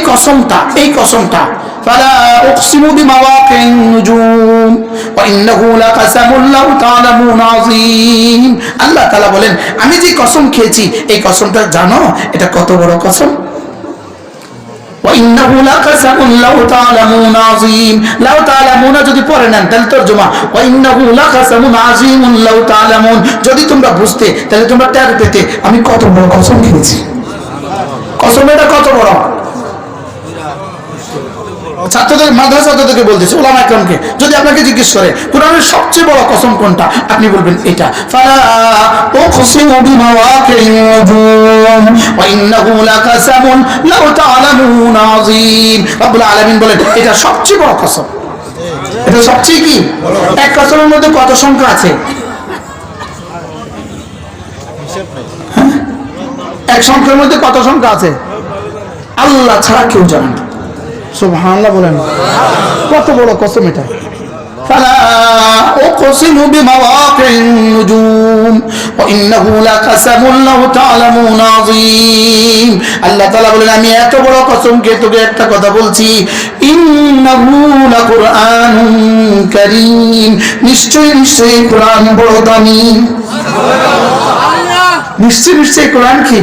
কসমটা ফালা উকসিমু বিমাওয়াকিন নুজুম ওয়া ইন্নাহু লাকাসামুন লাউ তা'লামুন আযীম। আল্লাহ তাআলা বলেন আমি যে কসম খেয়েছি এই কসমটা জানো এটা কত বড় কসম? ওয়া ইন্নাহু লাকাসামুন লাউ তা'লামুন আযীম। লাউ তা'লামুন যদি পড়ে নেন তাহলে তরজমা ওয়া ইন্নাহু লাকাসামুন আযীমুন লাউ তা'লামুন, যদি তোমরা বুঝতে তাহলে তোমরা টের পেতে আমি কত বড় কসম খেয়েছি। কসম এটা কত বড়? ছাত্রদের মাদ্রাসা ছাত্রদেরকে বলতেছে, ওলামা ইকরামকে যদি আপনাকে জিজ্ঞেস করে কোরআনের সবচেয়ে বড় কসম কোনটা, আপনি বলবেন এটা। ফালা উকসিমু বিমাওয়াকিন নুজুম ওয়া ইন্নাহু লাকাসামুন লাউ তা'লামুন আযীম। রব্বুল আলামিন বলেন এটা সবচেয়ে বড় কসম। এটা সবচেয়ে কি? এক কসমের মধ্যে কত সংখ্যা আছে? এক সংখ্যার মধ্যে কত সংখ্যা আছে? আল্লাহ ছাড়া কেউ জানে না। সুবহানাল্লাহ বলেন, কত বড় কসম এটা। ফালা উকসিমু বিমাওয়াকিন নুজুম ওয়া ইন্নাহু লাকাসামুন লাউ তা'লামুন আযীম। আল্লাহ তাআলা বলেন আমি এত বড় কসম কে তোকে একটা কথা বলছি, ইন্নাহু লাকুরআনুন কারীম, নিশ্চয়ই কোরআন বড় দামি। নিশ্চয়ই কোরআন কি?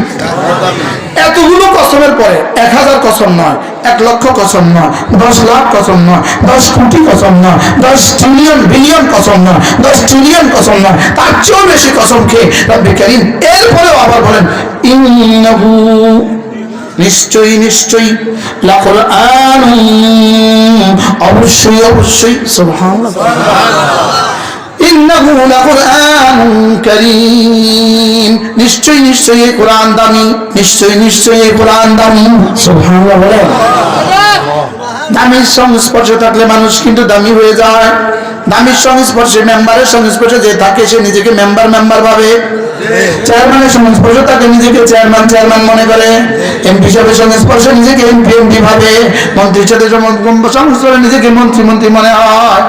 এতগুলো কসমের পরে 1000 কসম নয়, 1 লক্ষ কসম নয়, 10 লাখ কসম নয়, 10 কোটি কসম নয়, 10 ট্রিলিয়ন বিলিয়ন কসম নয়, 10 ট্রিলিয়ন কসম নয়, তার চেয়েও বেশি কসম খেয়ে রব্বে কারীম এরপরেও আবার বলেন ইন্নাহু নিশ্চয়ই লাকুরআনুন, অবশ্যই সুবহানাল্লাহ, ইন্নাহু লাকুরআনুন কারীম, নিশ্চয়ই এই কোরআন দামি, নিশ্চয়ই এই কোরআন দামি। সুবহানাল্লাহ বলেন। দামির সংস্পর্শে থাকলে মানুষ কিন্তু দামি হয়ে যায়। দামির সংস্পর্শে, মেম্বারের সংস্পর্শে যে থাকে সে নিজেকে মেম্বার ভাবে। চেয়ারম্যানের সংস্পর্শে তাকে নিজেকে চেয়ারম্যান মনে করে। এমপি সাহেবের সংস্পর্শে নিজেকে এমপি ভাবে। মন্ত্রীর সাথে সংস্পর্শে নিজেকে মন্ত্রী মনে হয়।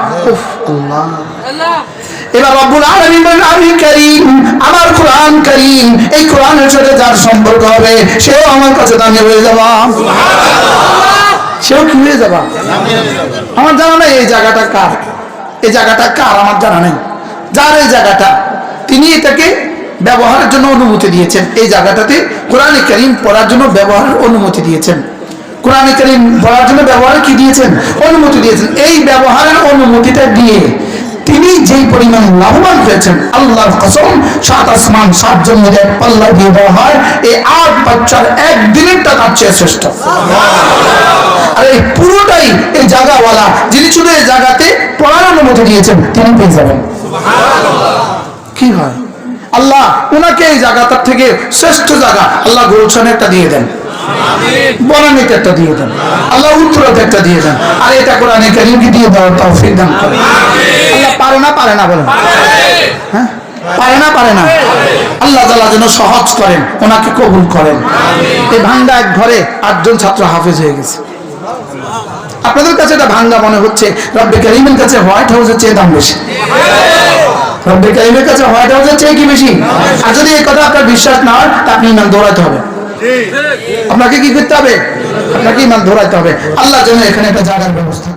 আল্লাহ। এবার রব্বুল আলামিন বলেন আমি কারীম, আমার কোরআন কারীম, এই কোরআনের সাথে যার সম্পর্ক হবে সেও আমার কাছে দামি হয়ে যাবে। সেও কি হয়ে যাবে? আমার জানা নাই এই জায়গাটা কার, এই জায়গাটা কার আমার জানা নেই। যার এই জায়গাটা তিনি এটাকে ব্যবহারের জন্য অনুমতি দিয়েছেন। এই জায়গাটাতে কোরআনে কারীম পড়ার জন্য ব্যবহারের অনুমতি দিয়েছেন। কোরআনে কারীম পড়ার জন্য ব্যবহার কি দিয়েছেন? অনুমতি দিয়েছেন। এই ব্যবহারের অনুমতিটা দিয়ে তিনি যেই পরিমাণ লাভবান হয়েছেন, আল্লাহর কসম, 7 আসমান 7 জমির এক পাল্লা দিয়ে দেওয়া হয়, এই 8 বাচ্চার একদিনের টাকার চেয়ে শ্রেষ্ঠ। আর এই পুরোটাই এই জায়গাওয়ালা, যিনি শুধু এই জায়গাতে পড়ার অনুমতি দিয়েছেন, তিনি পেয়ে যাবেন। কি হয়, আল্লাহ ওনাকে এই জায়গাটার থেকে শ্রেষ্ঠ জায়গা আল্লাহ গুলশানে একটা দিয়ে দেন, বনানীতে একটা দিয়ে দেন, আল্লাহ উত্তরাতে একটা দিয়ে দেন। আর এটা কোরআনে কারীমকে দিয়ে দেওয়ার তৌফিক দান করেন। আল্লাহ পারে না? পারে না? বলেন হ্যাঁ, পারে না? পারে না? আল্লাহ তাআলা যেন সহজ করেন, ওনাকে কবুল করেন। এই ভাঙ্গা এক ঘরে 8 জন ছাত্র হাফেজ হয়ে গেছে। আপনাদের কাছে এটা ভাঙ্গা মনে হচ্ছে, রব্বে কারীমের কাছে হোয়াইট হাউসের চেয়ে দাম বেশি। রব্বে কারীমের কাছে হোয়াইট হাউসের চেয়ে কি বেশি? আর যদি এই কথা আপনার বিশ্বাস না হয়, তা আপনি ইমান দৌড়াতে হবে। আপনাকে কি করতে হবে? আপনাকে ইমান দৌড়াতে হবে। আল্লাহ যেন এখানে একটা জায়গার ব্যবস্থা